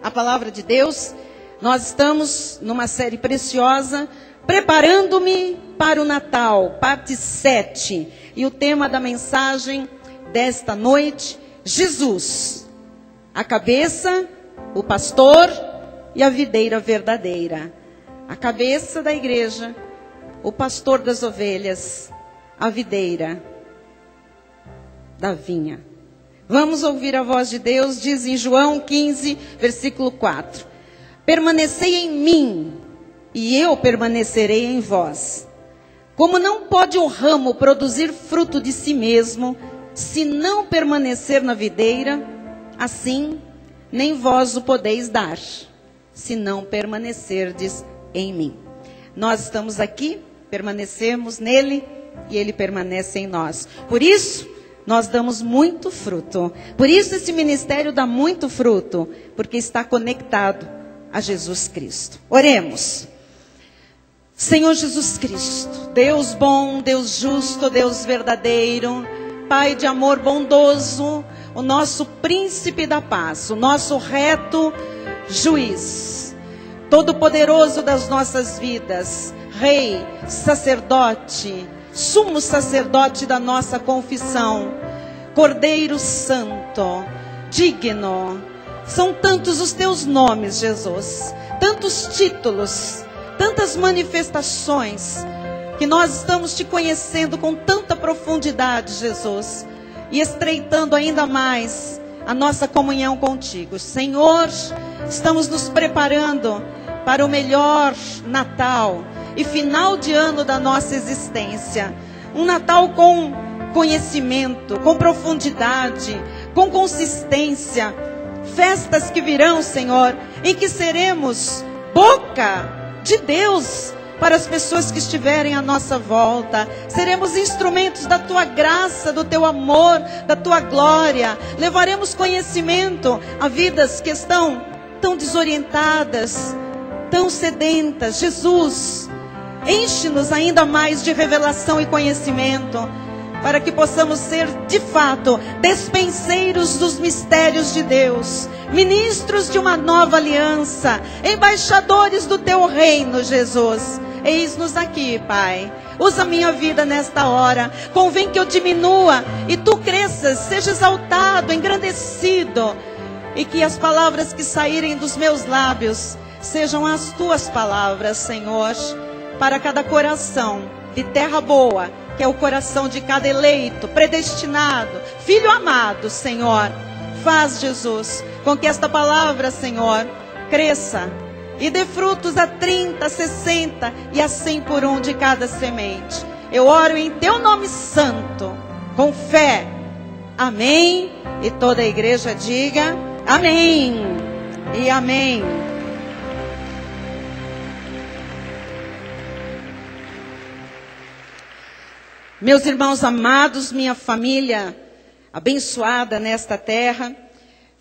a palavra de Deus. Nós estamos numa série preciosa, Preparando-me para o Natal, parte 7. E o tema da mensagem desta noite, Jesus, a cabeça, o pastor e a videira verdadeira. A cabeça da igreja, o pastor das ovelhas, a videira da vinha. Vamos ouvir a voz de Deus, diz em João 15, versículo 4. Permanecei em mim, e eu permanecerei em vós. Como não pode o ramo produzir fruto de si mesmo, se não permanecer na videira, assim nem vós o podeis dar, se não permanecerdes em mim. Nós estamos aqui, permanecemos nele, e ele permanece em nós. Por isso, nós damos muito fruto. Por isso esse ministério dá muito fruto, porque está conectado a Jesus Cristo. Oremos. Senhor Jesus Cristo, Deus bom, Deus justo, Deus verdadeiro, Pai de amor bondoso, o nosso príncipe da paz, o nosso reto juiz, todo-poderoso das nossas vidas, Rei, sacerdote, sumo sacerdote da nossa confissão, Cordeiro Santo, digno. São tantos os teus nomes, Jesus, tantos títulos, tantas manifestações, que nós estamos te conhecendo com tanta profundidade, Jesus, e estreitando ainda mais a nossa comunhão contigo. Senhor, estamos nos preparando para o melhor Natal e final de ano da nossa existência. Um Natal com conhecimento, com profundidade, com consistência. Festas que virão, Senhor, em que seremos boca de Deus para as pessoas que estiverem à nossa volta. Seremos instrumentos da tua graça, do teu amor, da tua glória. Levaremos conhecimento a vidas que estão tão desorientadas, tão sedentas. Jesus, enche-nos ainda mais de revelação e conhecimento, para que possamos ser, de fato, despenseiros dos mistérios de Deus, ministros de uma nova aliança, embaixadores do teu reino, Jesus. Eis-nos aqui, Pai. Usa minha vida nesta hora. Convém que eu diminua e tu cresças, seja exaltado, engrandecido, e que as palavras que saírem dos meus lábios sejam as tuas palavras, Senhor, para cada coração de terra boa, que é o coração de cada eleito, predestinado, filho amado, Senhor. Faz, Jesus, com que esta palavra, Senhor, cresça e dê frutos a 30, 60 e a 100 por um de cada semente. Eu oro em teu nome santo, com fé. Amém. E toda a igreja diga amém e amém. Meus irmãos amados, minha família abençoada nesta terra,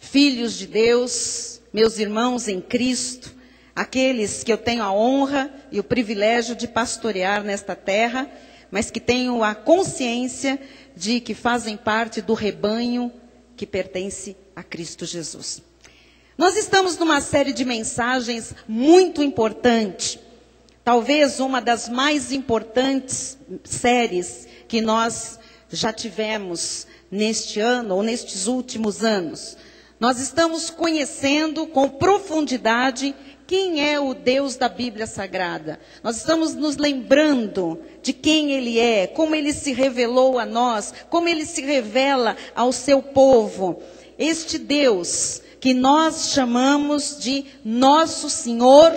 filhos de Deus, meus irmãos em Cristo, aqueles que eu tenho a honra e o privilégio de pastorear nesta terra, mas que tenho a consciência de que fazem parte do rebanho que pertence a Cristo Jesus. Nós estamos numa série de mensagens muito importante, talvez uma das mais importantes séries que nós já tivemos neste ano ou nestes últimos anos. Nós estamos conhecendo com profundidade quem é o Deus da Bíblia Sagrada. Nós estamos nos lembrando de quem Ele é, como Ele se revelou a nós, como Ele se revela ao seu povo. Este Deus que nós chamamos de Nosso Senhor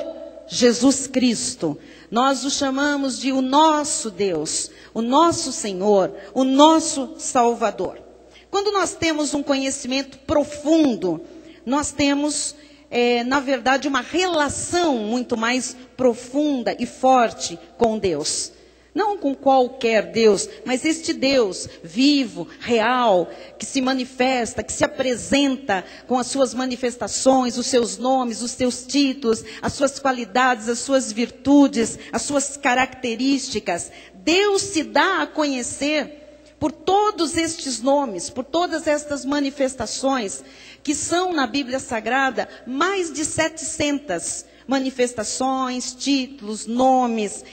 Jesus Cristo. Nós o chamamos de o nosso Deus, o nosso Senhor, o nosso Salvador. Quando nós temos um conhecimento profundo, nós temos, na verdade, uma relação muito mais profunda e forte com Deus. Não com qualquer Deus, mas este Deus vivo, real, que se manifesta, que se apresenta com as suas manifestações, os seus nomes, os seus títulos, as suas qualidades, as suas virtudes, as suas características. Deus se dá a conhecer por todos estes nomes, por todas estas manifestações, que são na Bíblia Sagrada mais de 700 manifestações, títulos, nomes,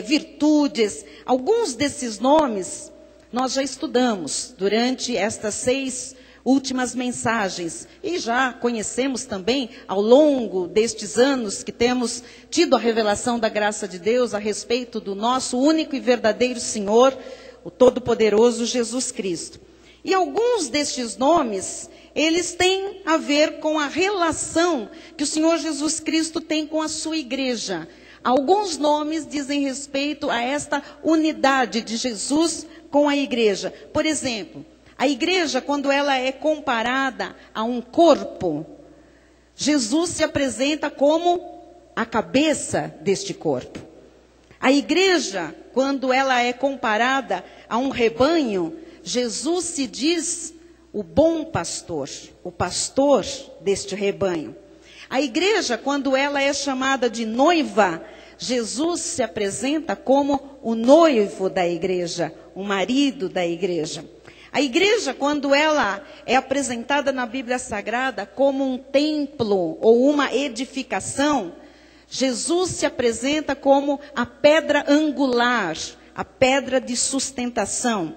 virtudes. Alguns desses nomes nós já estudamos durante estas 6 últimas mensagens e já conhecemos também ao longo destes anos que temos tido a revelação da graça de Deus a respeito do nosso único e verdadeiro Senhor, o Todo-Poderoso Jesus Cristo. E alguns destes nomes, eles têm a ver com a relação que o Senhor Jesus Cristo tem com a sua igreja. Alguns nomes dizem respeito a esta unidade de Jesus com a igreja. Por exemplo, a igreja, quando ela é comparada a um corpo, Jesus se apresenta como a cabeça deste corpo. A igreja, quando ela é comparada a um rebanho, Jesus se diz o bom pastor, o pastor deste rebanho. A igreja, quando ela é chamada de noiva, Jesus se apresenta como o noivo da igreja, o marido da igreja. A igreja, quando ela é apresentada na Bíblia Sagrada como um templo ou uma edificação, Jesus se apresenta como a pedra angular, a pedra de sustentação.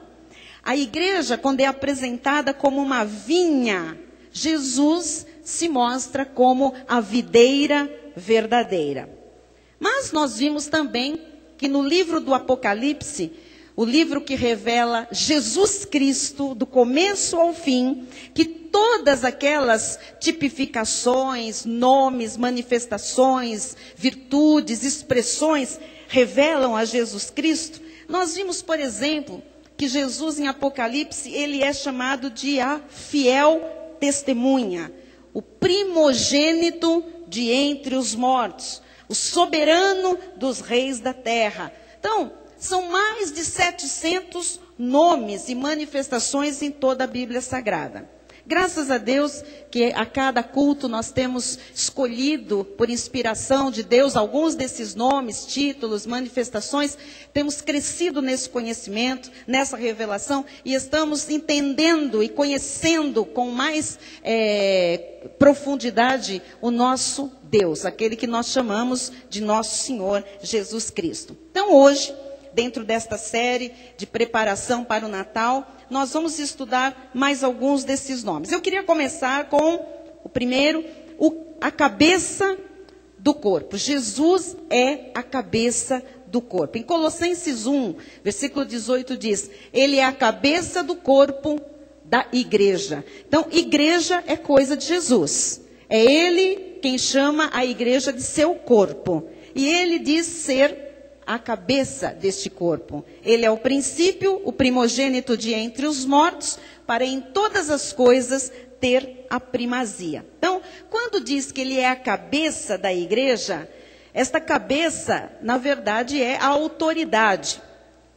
A igreja, quando é apresentada como uma vinha, Jesus se mostra como a videira verdadeira. Mas nós vimos também que no livro do Apocalipse, o livro que revela Jesus Cristo, do começo ao fim, que todas aquelas tipificações, nomes, manifestações, virtudes, expressões, revelam a Jesus Cristo. Nós vimos, por exemplo, que Jesus em Apocalipse, ele é chamado de a fiel testemunha, o primogênito de entre os mortos, o soberano dos reis da terra. Então, são mais de 700 nomes e manifestações em toda a Bíblia Sagrada. Graças a Deus que a cada culto nós temos escolhido, por inspiração de Deus, alguns desses nomes, títulos, manifestações. Temos crescido nesse conhecimento, nessa revelação, e estamos entendendo e conhecendo com mais profundidade o nosso Deus, aquele que nós chamamos de nosso Senhor Jesus Cristo. Então hoje, dentro desta série de preparação para o Natal, nós vamos estudar mais alguns desses nomes. Eu queria começar com o primeiro, a cabeça do corpo. Jesus é a cabeça do corpo. Em Colossenses 1, versículo 18 diz, ele é a cabeça do corpo da igreja. Então, igreja é coisa de Jesus. É ele quem chama a igreja de seu corpo. E ele diz ser a cabeça deste corpo. Ele é o princípio, o primogênito de entre os mortos, para em todas as coisas ter a primazia. Então, quando diz que ele é a cabeça da igreja, esta cabeça, na verdade, é a autoridade,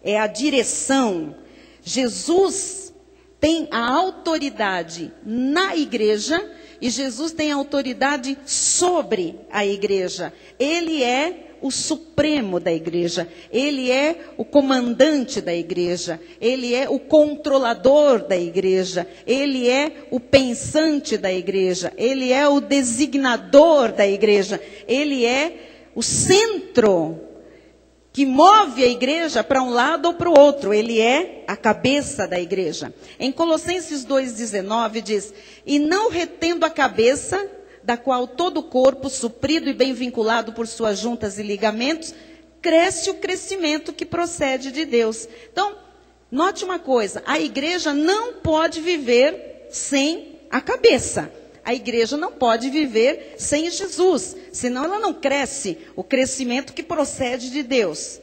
é a direção. Jesus tem a autoridade na igreja e Jesus tem a autoridade sobre a igreja. Ele é o supremo da igreja, ele é o comandante da igreja, ele é o controlador da igreja, ele é o pensante da igreja, ele é o designador da igreja, ele é o centro que move a igreja para um lado ou para o outro, ele é a cabeça da igreja. Em Colossenses 2,19 diz, e não retendo a cabeça, da qual todo o corpo, suprido e bem vinculado por suas juntas e ligamentos, cresce o crescimento que procede de Deus. Então, note uma coisa, a igreja não pode viver sem a cabeça. A igreja não pode viver sem Jesus, senão ela não cresce o crescimento que procede de Deus.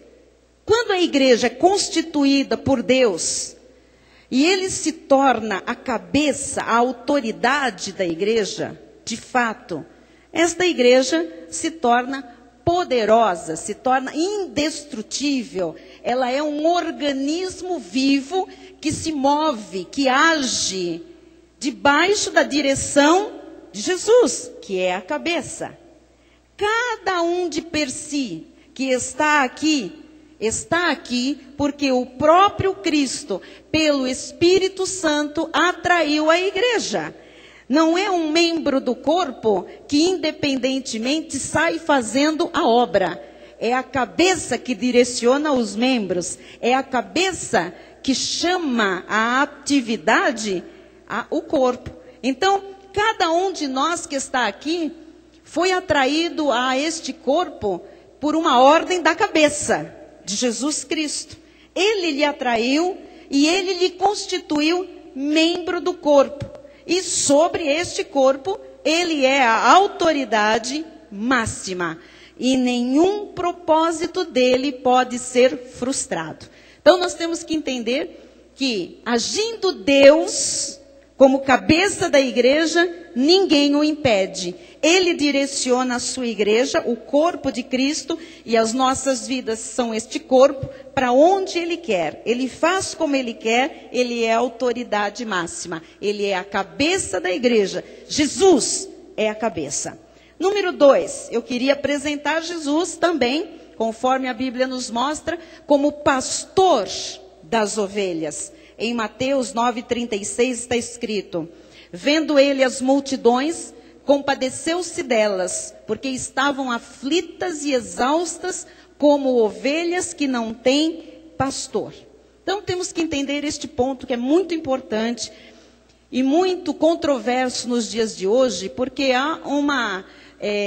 Quando a igreja é constituída por Deus, e ele se torna a cabeça, a autoridade da igreja, de fato, esta igreja se torna poderosa, se torna indestrutível. Ela é um organismo vivo que se move, que age debaixo da direção de Jesus, que é a cabeça. Cada um de per si que está aqui, está aqui porque o próprio Cristo, pelo Espírito Santo, atraiu a igreja. Não é um membro do corpo que independentemente sai fazendo a obra. É a cabeça que direciona os membros. É a cabeça que chama a atividade o corpo. Então, cada um de nós que está aqui foi atraído a este corpo por uma ordem da cabeça de Jesus Cristo. Ele lhe atraiu e ele lhe constituiu membro do corpo. E sobre este corpo, ele é a autoridade máxima. E nenhum propósito dele pode ser frustrado. Então nós temos que entender que, agindo Deus como cabeça da igreja, ninguém o impede. Ele direciona a sua igreja, o corpo de Cristo, e as nossas vidas são este corpo, para onde Ele quer. Ele faz como Ele quer, Ele é a autoridade máxima. Ele é a cabeça da igreja. Jesus é a cabeça. Número 2, eu queria apresentar Jesus também, conforme a Bíblia nos mostra, como pastor das ovelhas. Em Mateus 9,36 está escrito: vendo ele as multidões, compadeceu-se delas, porque estavam aflitas e exaustas, como ovelhas que não têm pastor. Então temos que entender este ponto que é muito importante e muito controverso nos dias de hoje, porque há uma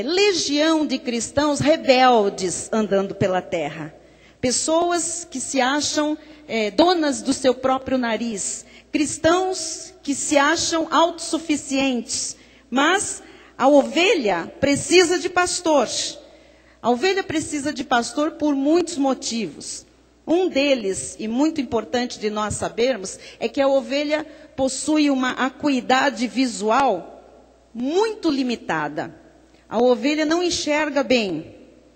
legião de cristãos rebeldes andando pela terra. Pessoas que se acham donas do seu próprio nariz. Cristãos que se acham autossuficientes. Mas a ovelha precisa de pastor. A ovelha precisa de pastor por muitos motivos. Um deles, e muito importante de nós sabermos, é que a ovelha possui uma acuidade visual muito limitada. A ovelha não enxerga bem,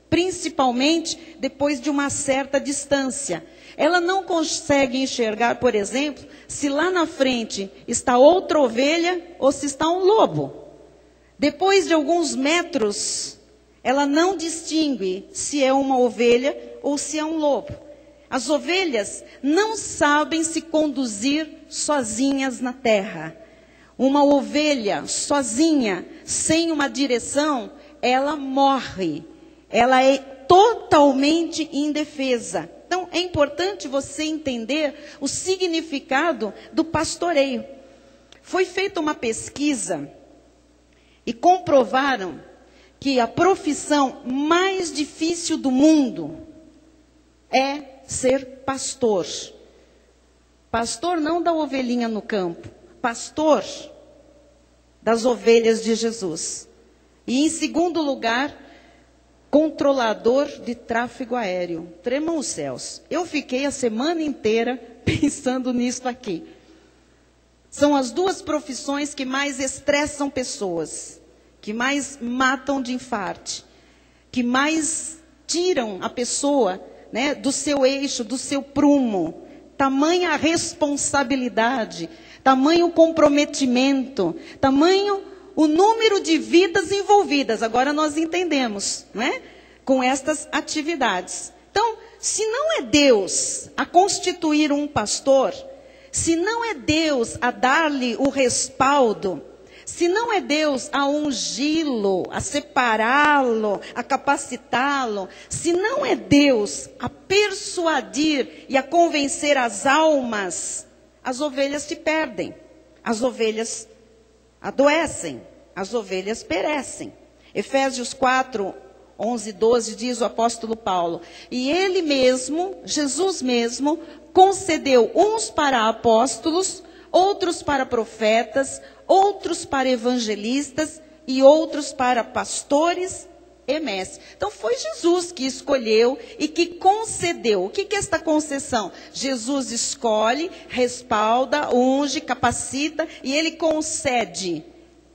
principalmente depois de uma certa distância. Ela não consegue enxergar, por exemplo, se lá na frente está outra ovelha ou se está um lobo. Depois de alguns metros, ela não distingue se é uma ovelha ou se é um lobo. As ovelhas não sabem se conduzir sozinhas na terra. Uma ovelha sozinha, sem uma direção, ela morre. Ela é totalmente indefesa. Então, é importante você entender o significado do pastoreio. Foi feita uma pesquisa e comprovaram que a profissão mais difícil do mundo é ser pastor. Pastor não da ovelhinha no campo, pastor das ovelhas de Jesus. E em segundo lugar, controlador de tráfego aéreo. Tremam os céus. Eu fiquei a semana inteira pensando nisso aqui. São as duas profissões que mais estressam pessoas, que mais matam de infarte, que mais tiram a pessoa, né, do seu eixo, do seu prumo. Tamanha responsabilidade, tamanho comprometimento, tamanho o número de vidas envolvidas. Agora nós entendemos, não é? Com estas atividades. Então, se não é Deus a constituir um pastor, se não é Deus a dar-lhe o respaldo, se não é Deus a ungí-lo, a separá-lo, a capacitá-lo, se não é Deus a persuadir e a convencer as almas, as ovelhas se perdem, as ovelhas adoecem, as ovelhas perecem. Efésios 4, 11, 12 diz o apóstolo Paulo: e ele mesmo, Jesus mesmo, concedeu uns para apóstolos, outros para profetas, outros para evangelistas e outros para pastores e mestres. Então foi Jesus que escolheu e que concedeu. O que é esta concessão? Jesus escolhe, respalda, unge, capacita e ele concede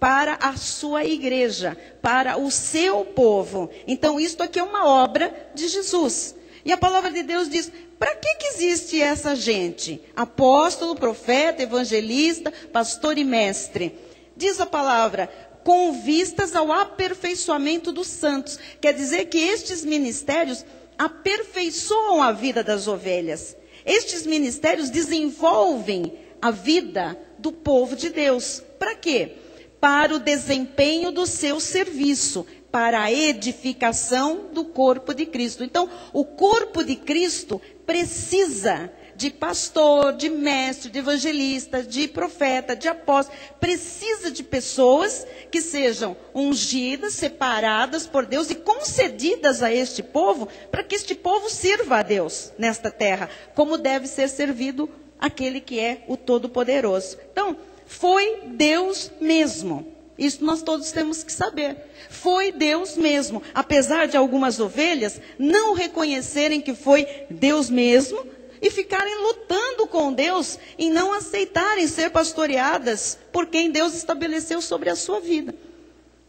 para a sua igreja, para o seu povo. Então isto aqui é uma obra de Jesus. E a palavra de Deus diz: para que existe essa gente? Apóstolo, profeta, evangelista, pastor e mestre. Diz a palavra: com vistas ao aperfeiçoamento dos santos. Quer dizer que estes ministérios aperfeiçoam a vida das ovelhas. Estes ministérios desenvolvem a vida do povo de Deus. Para quê? Para o desempenho do seu serviço, para a edificação do corpo de Cristo. Então, o corpo de Cristo precisa de pastor, de mestre, de evangelista, de profeta, de apóstolo. Precisa de pessoas que sejam ungidas, separadas por Deus e concedidas a este povo, para que este povo sirva a Deus nesta terra, como deve ser servido aquele que é o Todo-Poderoso. Então, foi Deus mesmo. Isso nós todos temos que saber. Foi Deus mesmo. Apesar de algumas ovelhas não reconhecerem que foi Deus mesmo e ficarem lutando com Deus e não aceitarem ser pastoreadas por quem Deus estabeleceu sobre a sua vida.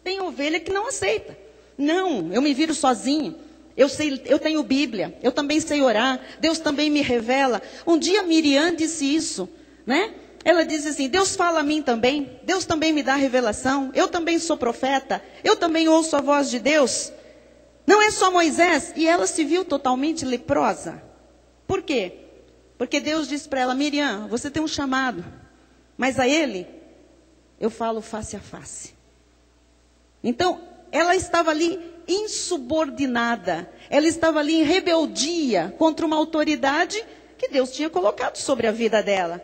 Tem ovelha que não aceita. Não, eu me viro sozinho. Eu tenho Bíblia, eu também sei orar, Deus também me revela. Um dia Miriam disse isso, né? Ela disse assim, Deus fala a mim também, Deus também me dá revelação, eu também sou profeta, eu também ouço a voz de Deus. Não é só Moisés. E ela se viu totalmente leprosa. Por quê? Porque Deus disse para ela, Miriam, você tem um chamado, mas a ele eu falo face a face. Então, ela estava ali insubordinada, ela estava ali em rebeldia contra uma autoridade que Deus tinha colocado sobre a vida dela.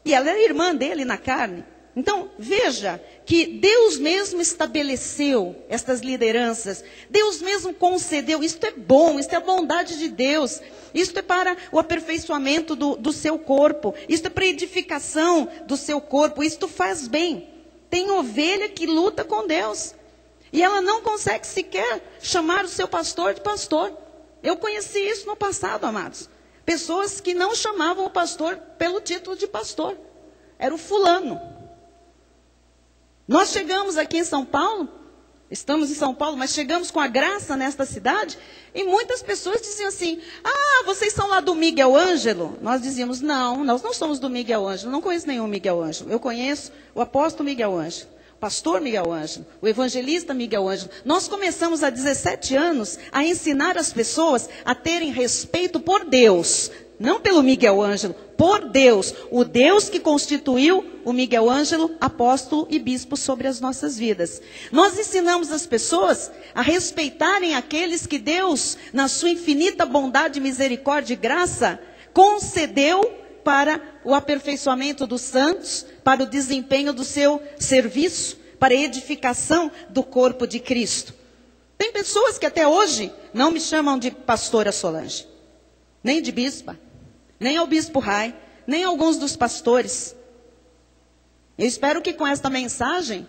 E ela era irmã dele na carne. Então, veja que Deus mesmo estabeleceu estas lideranças. Deus mesmo concedeu. Isto é bom, isto é a bondade de Deus. Isto é para o aperfeiçoamento do seu corpo. Isto é para a edificação do seu corpo. Isto faz bem. Tem ovelha que luta com Deus. E ela não consegue sequer chamar o seu pastor de pastor. Eu conheci isso no passado, amados. Pessoas que não chamavam o pastor pelo título de pastor. Era o fulano. Nós chegamos aqui em São Paulo, estamos em São Paulo, mas chegamos com a graça nesta cidade, e muitas pessoas diziam assim, vocês são lá do Miguel Ângelo? Nós dizíamos, não, nós não somos do Miguel Ângelo, não conheço nenhum Miguel Ângelo. Eu conheço o apóstolo Miguel Ângelo, o pastor Miguel Ângelo, o evangelista Miguel Ângelo. Nós começamos há 17 anos a ensinar as pessoas a terem respeito por Deus, não pelo Miguel Ângelo, por Deus, o Deus que constituiu o Miguel Ângelo, apóstolo e bispo sobre as nossas vidas. Nós ensinamos as pessoas a respeitarem aqueles que Deus, na sua infinita bondade, misericórdia e graça, concedeu para o aperfeiçoamento dos santos, para o desempenho do seu serviço, para a edificação do corpo de Cristo. Tem pessoas que até hoje não me chamam de pastora Solange, nem de bispa, nem ao bispo Rai, nem alguns dos pastores. Eu espero que com esta mensagem,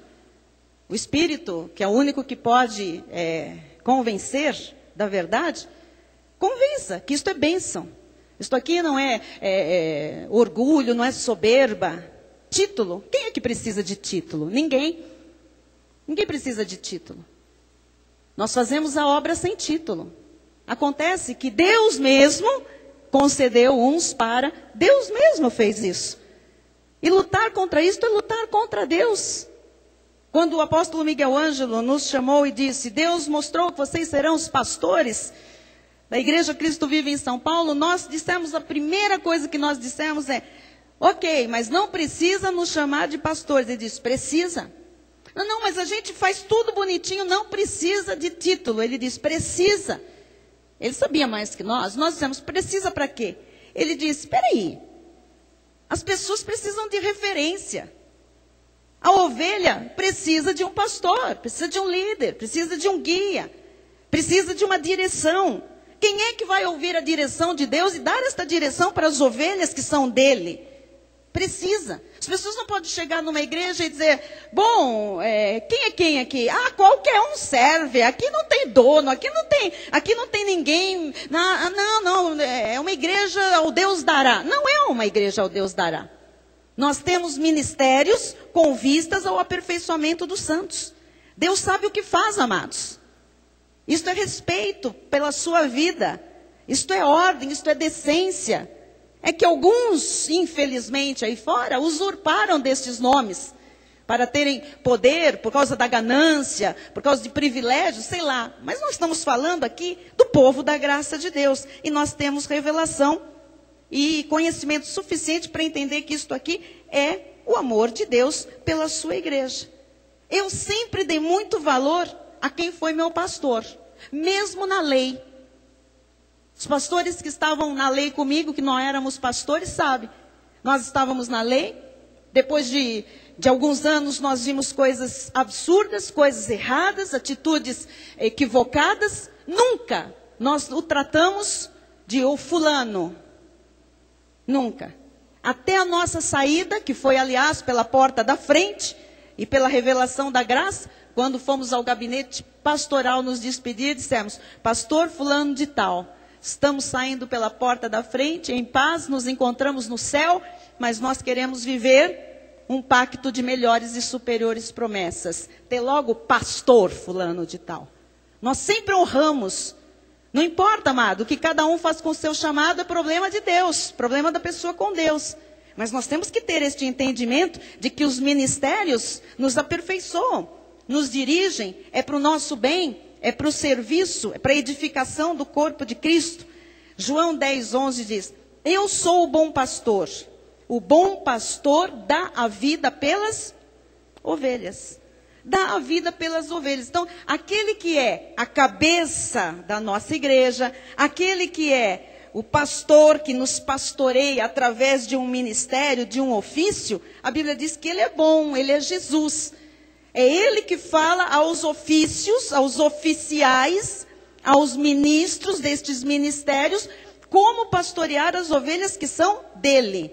o Espírito, que é o único que pode convencer da verdade, convença que isto é bênção. Isto aqui não é orgulho, não é soberba. Título. Quem é que precisa de título? Ninguém. Ninguém precisa de título. Nós fazemos a obra sem título. Acontece que Deus mesmo concedeu uns para... Deus mesmo fez isso. E lutar contra isso é lutar contra Deus. Quando o apóstolo Miguel Ângelo nos chamou e disse, Deus mostrou que vocês serão os pastores da Igreja Cristo Vive em São Paulo, nós dissemos, a primeira coisa que nós dissemos é, ok, mas não precisa nos chamar de pastores. Ele disse, precisa. Não, mas a gente faz tudo bonitinho, não precisa de título. Ele disse, precisa. Ele sabia mais que nós. Nós dissemos, precisa para quê? Ele disse, espera aí. As pessoas precisam de referência. A ovelha precisa de um pastor, precisa de um líder, precisa de um guia, precisa de uma direção. Quem é que vai ouvir a direção de Deus e dar esta direção para as ovelhas que são dele? Precisa. As pessoas não podem chegar numa igreja e dizer, bom, quem é quem aqui? Qualquer um serve, aqui não tem dono, aqui não tem ninguém. Não, é uma igreja ao Deus dará. Não é uma igreja ao Deus dará. Nós temos ministérios com vistas ao aperfeiçoamento dos santos. Deus sabe o que faz, amados. Isto é respeito pela sua vida. Isto é ordem, isto é decência. É que alguns, infelizmente, aí fora, usurparam destes nomes. para terem poder por causa da ganância, por causa de privilégios, sei lá. Mas nós estamos falando aqui do povo da graça de Deus. E nós temos revelação e conhecimento suficiente para entender que isto aqui é o amor de Deus pela sua igreja. Eu sempre dei muito valor a quem foi meu pastor, mesmo na lei. Os pastores que estavam na lei comigo, que não éramos pastores, sabem. Nós estávamos na lei, depois de alguns anos nós vimos coisas absurdas, coisas erradas, atitudes equivocadas. Nunca nós o tratamos de o fulano. Nunca. Até a nossa saída, que foi aliás pela porta da frente e pela revelação da graça, quando fomos ao gabinete pastoral nos despedir, dissemos: pastor fulano de tal, estamos saindo pela porta da frente, em paz, nos encontramos no céu, mas nós queremos viver um pacto de melhores e superiores promessas. Ter logo pastor fulano de tal. Nós sempre honramos. Não importa, amado, o que cada um faz com o seu chamado é problema de Deus, problema da pessoa com Deus. Mas nós temos que ter este entendimento de que os ministérios nos aperfeiçoam, nos dirigem, é para o nosso bem, é para o serviço, é para a edificação do corpo de Cristo. João 10:11 diz: eu sou o bom pastor dá a vida pelas ovelhas. Dá a vida pelas ovelhas. Então, aquele que é a cabeça da nossa igreja, aquele que é o pastor que nos pastoreia através de um ministério, de um ofício, a Bíblia diz que ele é bom, ele é Jesus. É ele que fala aos ofícios, aos oficiais, aos ministros destes ministérios, como pastorear as ovelhas que são dele.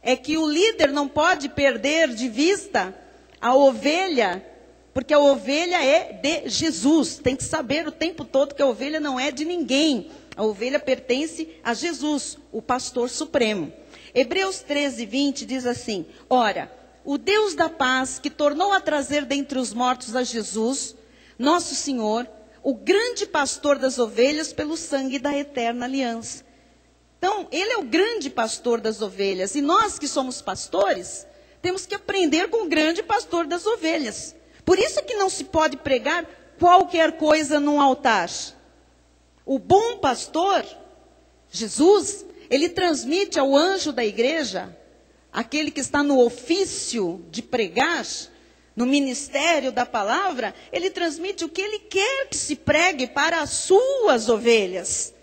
É que o líder não pode perder de vista a ovelha, porque a ovelha é de Jesus. Tem que saber o tempo todo que a ovelha não é de ninguém. A ovelha pertence a Jesus, o pastor supremo. Hebreus 13:20 diz assim: ora, o Deus da paz, que tornou a trazer dentre os mortos a Jesus, nosso Senhor, o grande pastor das ovelhas, pelo sangue da eterna aliança. Então, ele é o grande pastor das ovelhas. E nós que somos pastores, temos que aprender com o grande pastor das ovelhas. Por isso que não se pode pregar qualquer coisa num altar. O bom pastor, Jesus, ele transmite ao anjo da igreja, aquele que está no ofício de pregar, no ministério da palavra, ele transmite o que ele quer que se pregue para as suas ovelhas.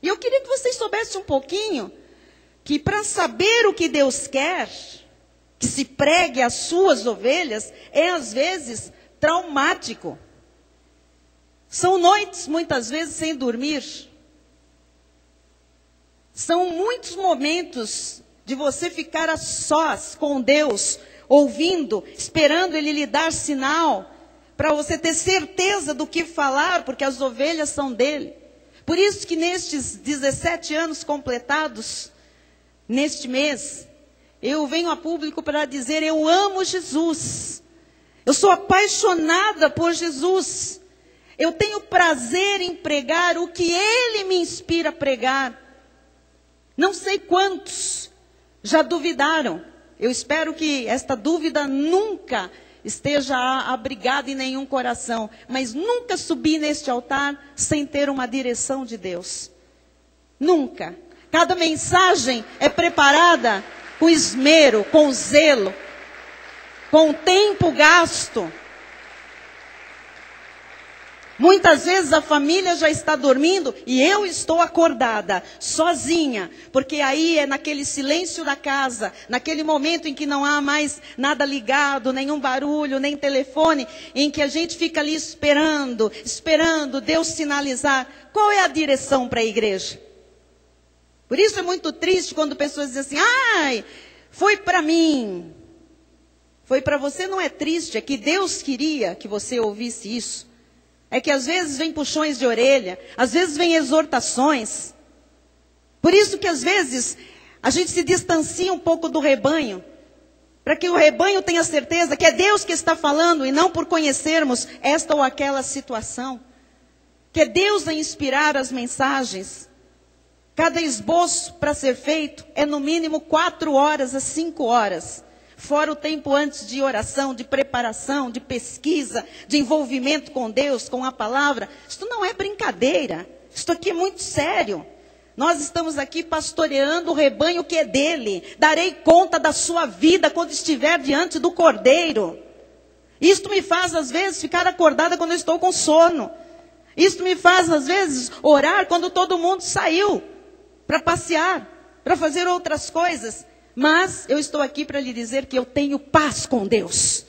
E eu queria que vocês soubessem um pouquinho, que para saber o que Deus quer, que se pregue às suas ovelhas, é às vezes traumático. São noites, muitas vezes, sem dormir. São muitos momentos de você ficar a sós com Deus, ouvindo, esperando Ele lhe dar sinal, para você ter certeza do que falar, porque as ovelhas são dele. Por isso que nestes 17 anos completados, neste mês, eu venho a público para dizer: eu amo Jesus. Eu sou apaixonada por Jesus. Eu tenho prazer em pregar o que Ele me inspira a pregar. Não sei quantos já duvidaram. Eu espero que esta dúvida nunca esteja abrigada em nenhum coração. Mas nunca subi neste altar sem ter uma direção de Deus. Nunca. Cada mensagem é preparada com esmero, com zelo, com tempo gasto. Muitas vezes a família já está dormindo e eu estou acordada, sozinha, porque aí é naquele silêncio da casa, naquele momento em que não há mais nada ligado, nenhum barulho, nem telefone, em que a gente fica ali esperando Deus sinalizar qual é a direção para a igreja. Por isso é muito triste quando pessoas dizem assim: ai, foi para mim. Foi para você, não é triste, é que Deus queria que você ouvisse isso. É que às vezes vem puxões de orelha, às vezes vem exortações. Por isso que às vezes a gente se distancia um pouco do rebanho, para que o rebanho tenha certeza que é Deus que está falando e não por conhecermos esta ou aquela situação. Que é Deus a inspirar as mensagens. Cada esboço para ser feito é no mínimo 4 horas a 5 horas. fora o tempo antes de oração, de preparação, de pesquisa, de envolvimento com Deus, com a palavra. Isto não é brincadeira. Isto aqui é muito sério. Nós estamos aqui pastoreando o rebanho que é dele. Darei conta da sua vida quando estiver diante do Cordeiro. Isto me faz, às vezes, ficar acordada quando eu estou com sono. Isto me faz, às vezes, orar quando todo mundo saiu para passear, para fazer outras coisas. Mas eu estou aqui para lhe dizer que eu tenho paz com Deus.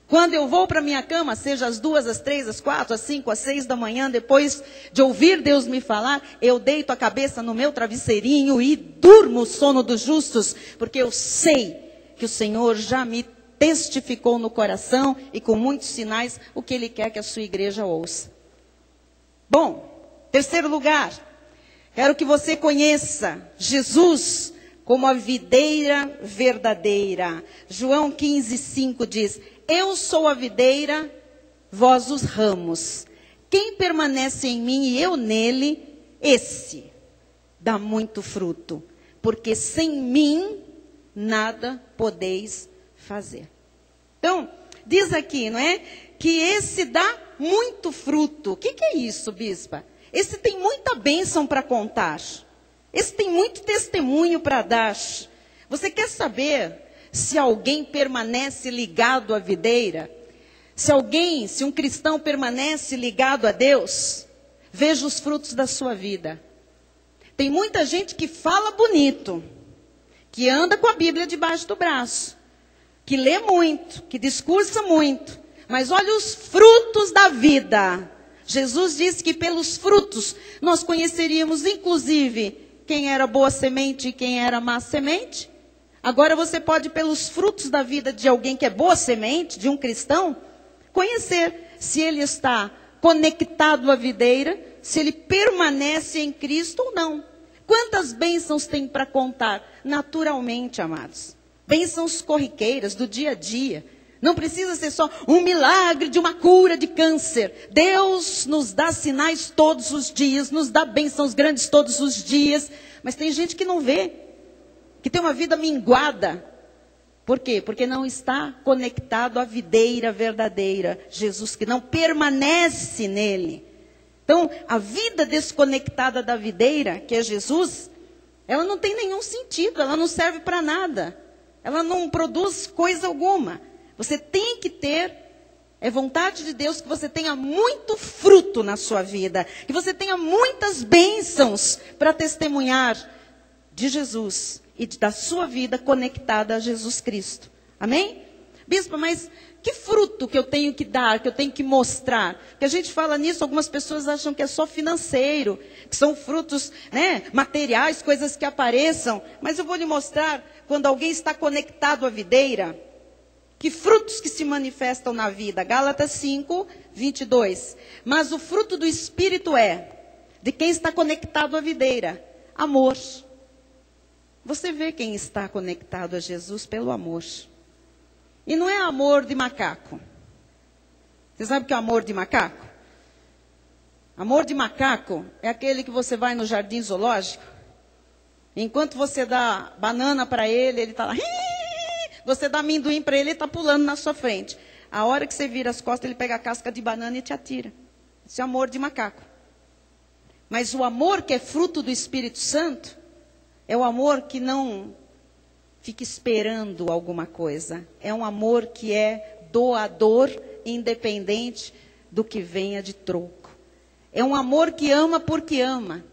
Quando eu vou para minha cama, seja às 2, às 3, às 4, às 5, às 6 da manhã, depois de ouvir Deus me falar, eu deito a cabeça no meu travesseirinho e durmo o sono dos justos, porque eu sei que o Senhor já me testificou no coração e com muitos sinais o que Ele quer que a sua igreja ouça. Bom, terceiro lugar, quero que você conheça Jesus como a videira verdadeira. João 15:5 diz: eu sou a videira, vós os ramos. Quem permanece em mim e eu nele, esse dá muito fruto. Porque sem mim, nada podeis fazer. Então, diz aqui, não é? Que esse dá muito fruto. O que é isso, bispa? Esse tem muita bênção para contar. Esse tem muito testemunho para dar. Você quer saber se alguém permanece ligado à videira? Se um cristão permanece ligado a Deus? Veja os frutos da sua vida. Tem muita gente que fala bonito, que anda com a Bíblia debaixo do braço, que lê muito, que discursa muito, mas olha os frutos da vida. Jesus disse que pelos frutos nós conheceríamos, inclusive, quem era boa semente e quem era má semente. Agora você pode, pelos frutos da vida de alguém que é boa semente, de um cristão, conhecer se ele está conectado à videira, se ele permanece em Cristo ou não. Quantas bênçãos tem para contar? Naturalmente, amados. Bênçãos corriqueiras do dia a dia. Não precisa ser só um milagre de uma cura de câncer. Deus nos dá sinais todos os dias, nos dá bênçãos grandes todos os dias. Mas tem gente que não vê, que tem uma vida minguada. Por quê? Porque não está conectado à videira verdadeira, Jesus, que não permanece nele. Então, a vida desconectada da videira, que é Jesus, ela não tem nenhum sentido, ela não serve para nada. Ela não produz coisa alguma. Você tem que ter, é vontade de Deus que você tenha muito fruto na sua vida, que você tenha muitas bênçãos para testemunhar de Jesus e da sua vida conectada a Jesus Cristo. Amém? Bispo, mas que fruto que eu tenho que dar, que eu tenho que mostrar? Que a gente fala nisso, algumas pessoas acham que é só financeiro, que são frutos, né, materiais, coisas que apareçam. Mas eu vou lhe mostrar, quando alguém está conectado à videira, que frutos que se manifestam na vida. Gálatas 5, 22. Mas o fruto do Espírito é, de quem está conectado à videira, amor. Você vê quem está conectado a Jesus pelo amor. E não é amor de macaco. Você sabe o que é amor de macaco? Amor de macaco é aquele que você vai no jardim zoológico. Enquanto você dá banana para ele, ele está lá. Você dá amendoim para ele, ele está pulando na sua frente. A hora que você vira as costas, ele pega a casca de banana e te atira. Isso é amor de macaco. Mas o amor que é fruto do Espírito Santo, é o amor que não fica esperando alguma coisa. É um amor que é doador, independente do que venha de troco. É um amor que ama porque ama.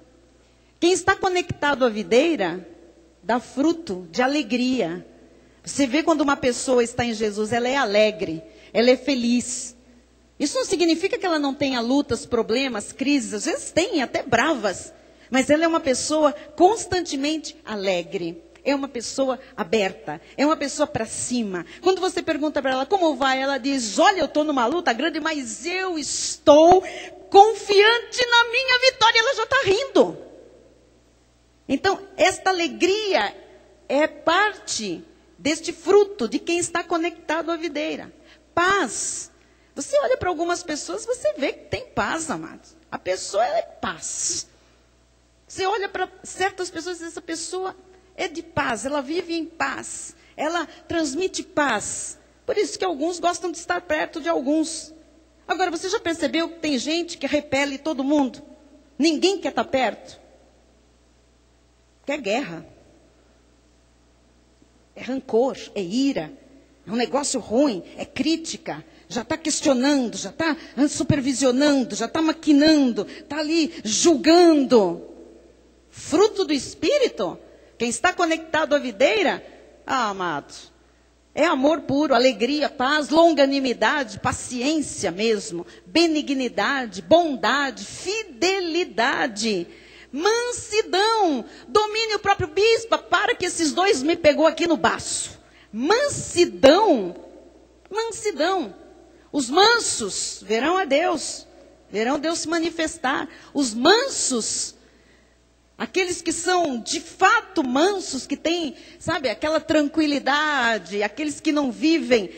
Quem está conectado à videira, dá fruto de alegria. Você vê quando uma pessoa está em Jesus, ela é alegre, ela é feliz. Isso não significa que ela não tenha lutas, problemas, crises, às vezes tem, até bravas. Mas ela é uma pessoa constantemente alegre. É uma pessoa aberta, é uma pessoa para cima. Quando você pergunta para ela como vai, ela diz, olha, eu estou numa luta grande, mas eu estou confiante na minha vitória. Ela já está rindo. Então, esta alegria é parte deste fruto de quem está conectado à videira. Paz. Você olha para algumas pessoas, você vê que tem paz, amados. A pessoa é paz. Você olha para certas pessoas e diz, essa pessoa é de paz, ela vive em paz. ela transmite paz. Por isso que alguns gostam de estar perto de alguns. Agora, você já percebeu que tem gente que repele todo mundo? Ninguém quer estar perto. Quer guerra. É rancor, é ira, é um negócio ruim, é crítica. Já está questionando, já está supervisionando, já está maquinando, está ali julgando. Fruto do Espírito, quem está conectado à videira, amado, é amor puro, alegria, paz, longanimidade, paciência mesmo, benignidade, bondade, fidelidade, mansidão, domínio próprio. Bispa, para que esses dois me pegou aqui no baço. Mansidão. Os mansos verão a Deus, verão Deus se manifestar. Os mansos, aqueles que são de fato mansos, que têm, sabe, aquela tranquilidade, aqueles que não vivem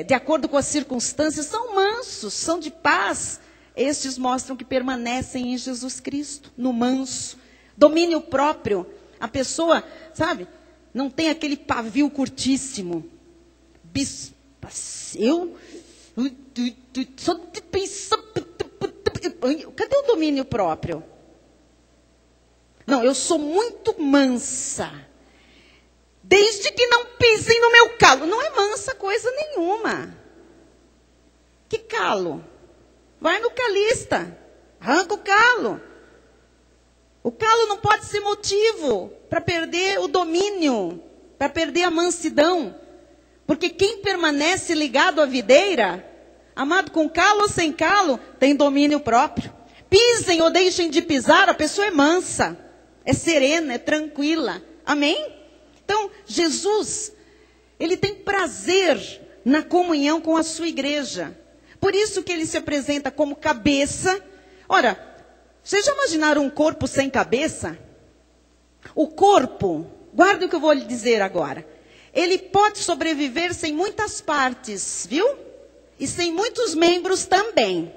de acordo com as circunstâncias, são mansos, são de paz. Estes mostram que permanecem em Jesus Cristo, no manso. Domínio próprio, a pessoa, sabe, não tem aquele pavio curtíssimo. Bispa, eu só de pensar, cadê o domínio próprio? Não, eu sou muito mansa. Desde que não pisem no meu calo. Não é mansa coisa nenhuma. Que calo? Vai no calista. Arranca o calo. O calo não pode ser motivo para perder o domínio, para perder a mansidão. Porque quem permanece ligado à videira, amado, com calo ou sem calo, tem domínio próprio. Pisem ou deixem de pisar, a pessoa é mansa. É serena, é tranquila. Amém? Então, Jesus, ele tem prazer na comunhão com a sua igreja. Por isso que ele se apresenta como cabeça. Ora, vocês já imaginaram um corpo sem cabeça? O corpo, guarda o que eu vou lhe dizer agora. Ele pode sobreviver sem muitas partes, viu? E sem muitos membros também.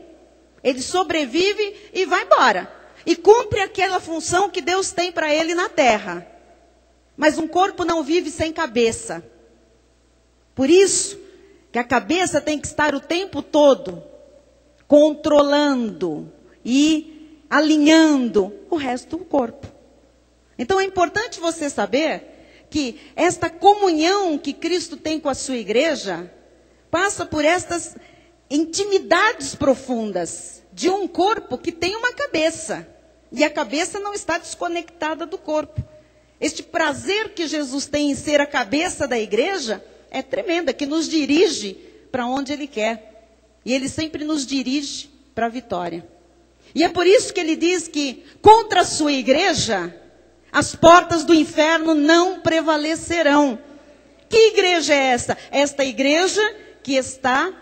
Ele sobrevive e vai embora. E cumpre aquela função que Deus tem para ele na terra. Mas um corpo não vive sem cabeça. Por isso que a cabeça tem que estar o tempo todo controlando e alinhando o resto do corpo. Então é importante você saber que esta comunhão que Cristo tem com a sua igreja passa por estas intimidades profundas de um corpo que tem uma cabeça. E a cabeça não está desconectada do corpo. Este prazer que Jesus tem em ser a cabeça da igreja é tremendo, é que nos dirige para onde Ele quer. E Ele sempre nos dirige para a vitória. E é por isso que Ele diz que contra a sua igreja, as portas do inferno não prevalecerão. Que igreja é essa? Esta igreja que está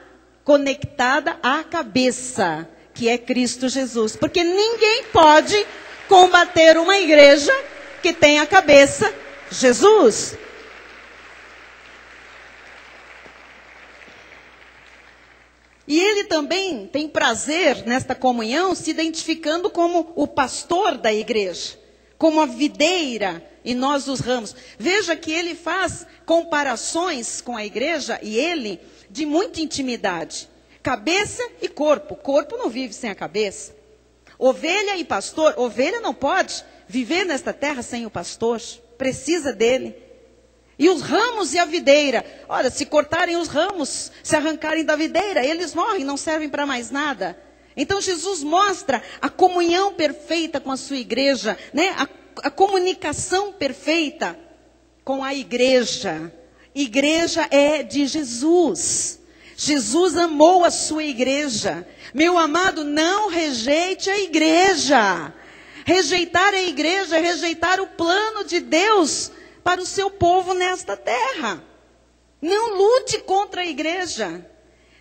conectada à cabeça, que é Cristo Jesus. Porque ninguém pode combater uma igreja que tem a cabeça Jesus. E ele também tem prazer nesta comunhão, se identificando como o pastor da igreja, como a videira e nós os ramos. Veja que ele faz comparações com a igreja e ele de muita intimidade. Cabeça e corpo. O corpo não vive sem a cabeça. Ovelha e pastor. Ovelha não pode viver nesta terra sem o pastor. Precisa dele. E os ramos e a videira. Olha, se cortarem os ramos, se arrancarem da videira, eles morrem, não servem para mais nada. Então Jesus mostra a comunhão perfeita com a sua igreja, né? A comunicação perfeita com a igreja. Igreja é de Jesus. Jesus amou a sua igreja. Meu amado, não rejeite a igreja. Rejeitar a igreja é rejeitar o plano de Deus para o seu povo nesta terra. Não lute contra a igreja.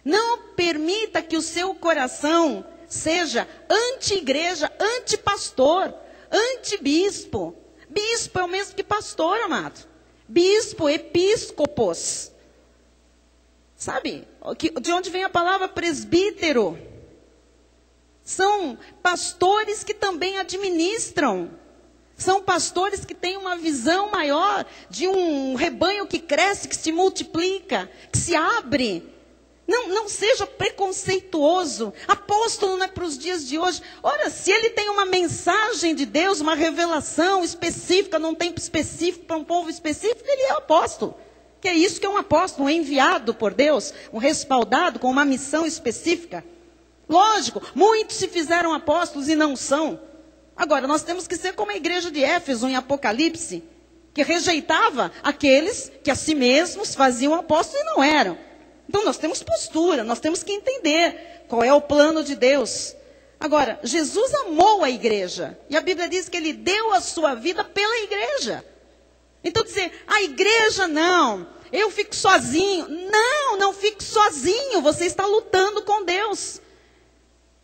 Não permita que o seu coração seja anti-igreja, anti-pastor, anti-bispo. Bispo é o mesmo que pastor, amado. Bispo, episcopos. Sabe, de onde vem a palavra presbítero? São pastores que também administram. São pastores que têm uma visão maior de um rebanho que cresce, que se multiplica, que se abre. Não seja preconceituoso. Apóstolo não é para os dias de hoje. Ora, se ele tem uma mensagem de Deus, uma revelação específica, num tempo específico, para um povo específico, ele é apóstolo. Que é isso que é um apóstolo, um enviado por Deus, um respaldado com uma missão específica. Lógico, muitos se fizeram apóstolos e não são. Agora, nós temos que ser como a igreja de Éfeso, em Apocalipse, que rejeitava aqueles que a si mesmos faziam apóstolos e não eram. Então, nós temos postura, nós temos que entender qual é o plano de Deus. Agora, Jesus amou a igreja, e a Bíblia diz que ele deu a sua vida pela igreja. Então, dizer, a igreja não, eu fico sozinho. Não fique sozinho, você está lutando com Deus.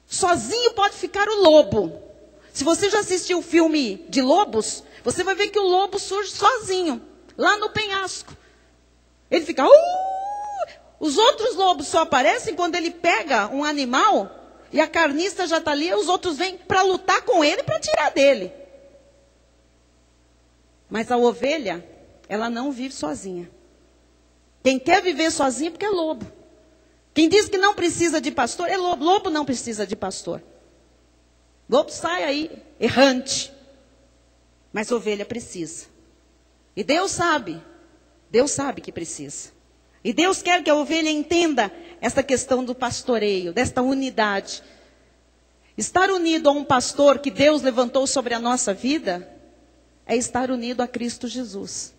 Sozinho pode ficar o lobo. Se você já assistiu o filme de lobos, você vai ver que o lobo surge sozinho, lá no penhasco. Ele fica... Os outros lobos só aparecem quando ele pega um animal e a carniça já está ali, e os outros vêm para lutar com ele, para tirar dele. Mas a ovelha, ela não vive sozinha. Quem quer viver sozinho é porque é lobo. Quem diz que não precisa de pastor é lobo. Lobo não precisa de pastor. Lobo sai aí errante. Mas ovelha precisa. E Deus sabe que precisa. E Deus quer que a ovelha entenda essa questão do pastoreio, desta unidade. Estar unido a um pastor que Deus levantou sobre a nossa vida, é estar unido a Cristo Jesus.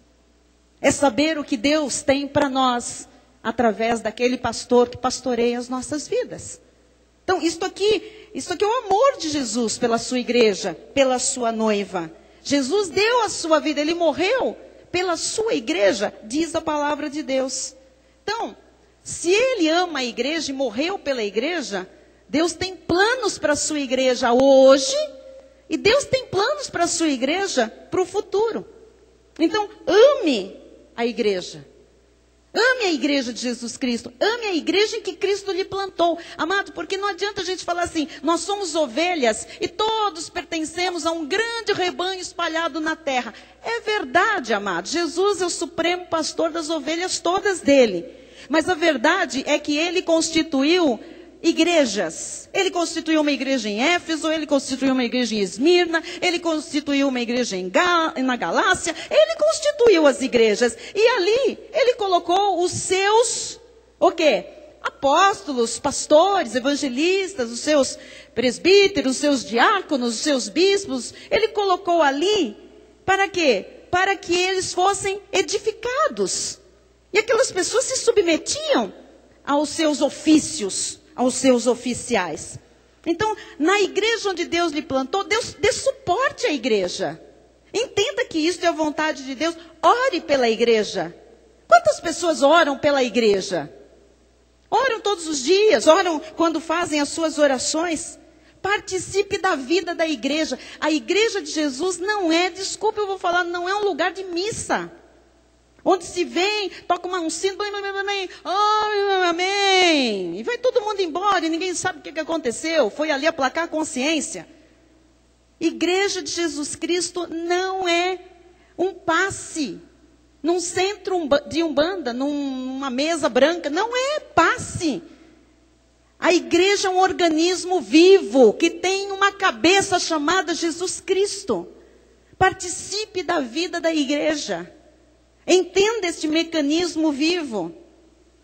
É saber o que Deus tem para nós, através daquele pastor que pastoreia as nossas vidas. Então, isso aqui é o amor de Jesus pela sua igreja, pela sua noiva. Jesus deu a sua vida, ele morreu pela sua igreja, diz a palavra de Deus. Então, se ele ama a igreja e morreu pela igreja, Deus tem planos para a sua igreja hoje, e Deus tem planos para a sua igreja para o futuro. Então, ame a igreja. Ame a igreja de Jesus Cristo. Ame a igreja em que Cristo lhe plantou. Amado, porque não adianta a gente falar assim, nós somos ovelhas e todos pertencemos a um grande rebanho espalhado na terra. É verdade, amado. Jesus é o supremo pastor das ovelhas todas dele. Mas a verdade é que ele constituiu igrejas. Ele constituiu uma igreja em Éfeso, ele constituiu uma igreja em Esmirna, ele constituiu uma igreja na Galácia, ele constituiu as igrejas. E ali, ele colocou os seus, o quê? Apóstolos, pastores, evangelistas, os seus presbíteros, os seus diáconos, os seus bispos. Ele colocou ali, para quê? Para que eles fossem edificados. E aquelas pessoas se submetiam aos seus ofícios, aos seus oficiais. Então, na igreja onde Deus lhe plantou, Deus dê suporte à igreja. Entenda que isso é a vontade de Deus. Ore pela igreja. Quantas pessoas oram pela igreja? Oram todos os dias, oram quando fazem as suas orações. Participe da vida da igreja. A igreja de Jesus não é, desculpa, eu vou falar, não é um lugar de missa. Onde se vem, toca um sino, amém, amém. E vai todo mundo embora e ninguém sabe o que aconteceu. Foi ali aplacar a consciência. Igreja de Jesus Cristo não é um passe num centro de umbanda, numa mesa branca. Não é passe. A igreja é um organismo vivo que tem uma cabeça chamada Jesus Cristo. Participe da vida da igreja. Entenda este mecanismo vivo.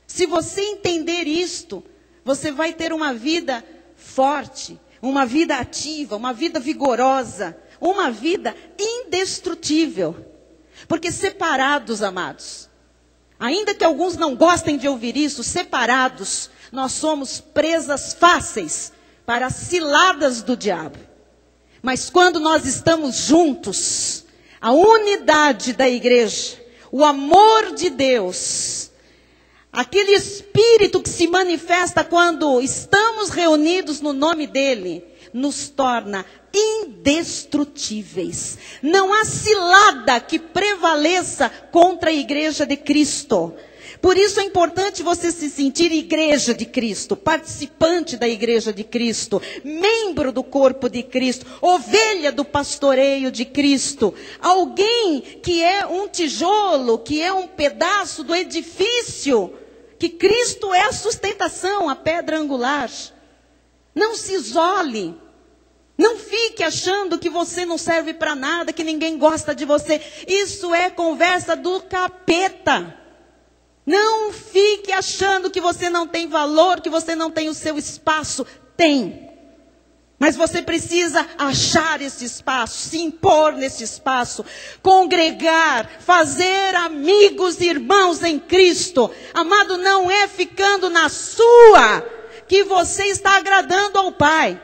Se você entender isto, você vai ter uma vida forte, uma vida ativa, uma vida vigorosa, uma vida indestrutível. Porque separados, amados, ainda que alguns não gostem de ouvir isso, separados, nós somos presas fáceis para as ciladas do diabo. Mas quando nós estamos juntos, a unidade da igreja, o amor de Deus, aquele Espírito que se manifesta quando estamos reunidos no nome dEle, nos torna indestrutíveis. Não há cilada que prevaleça contra a igreja de Cristo. Por isso é importante você se sentir igreja de Cristo, participante da igreja de Cristo, membro do corpo de Cristo, ovelha do pastoreio de Cristo, alguém que é um tijolo, que é um pedaço do edifício, que Cristo é a sustentação, a pedra angular. Não se isole. Não fique achando que você não serve para nada, que ninguém gosta de você. Isso é conversa do capeta. Não fique achando que você não tem valor, que você não tem o seu espaço. Tem. Mas você precisa achar esse espaço, se impor nesse espaço, congregar, fazer amigos e irmãos em Cristo. Amado, não é ficando na sua que você está agradando ao Pai.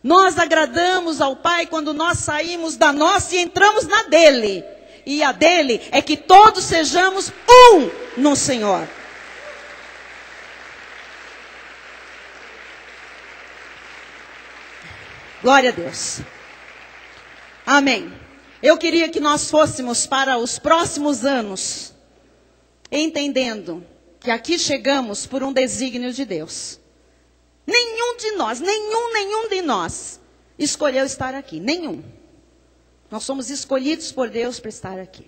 Nós agradamos ao Pai quando nós saímos da nossa e entramos na dele. E a dele é que todos sejamos um no Senhor. Glória a Deus. Amém. Eu queria que nós fôssemos para os próximos anos, entendendo que aqui chegamos por um desígnio de Deus. Nenhum de nós escolheu estar aqui. Nenhum. Nós somos escolhidos por Deus para estar aqui.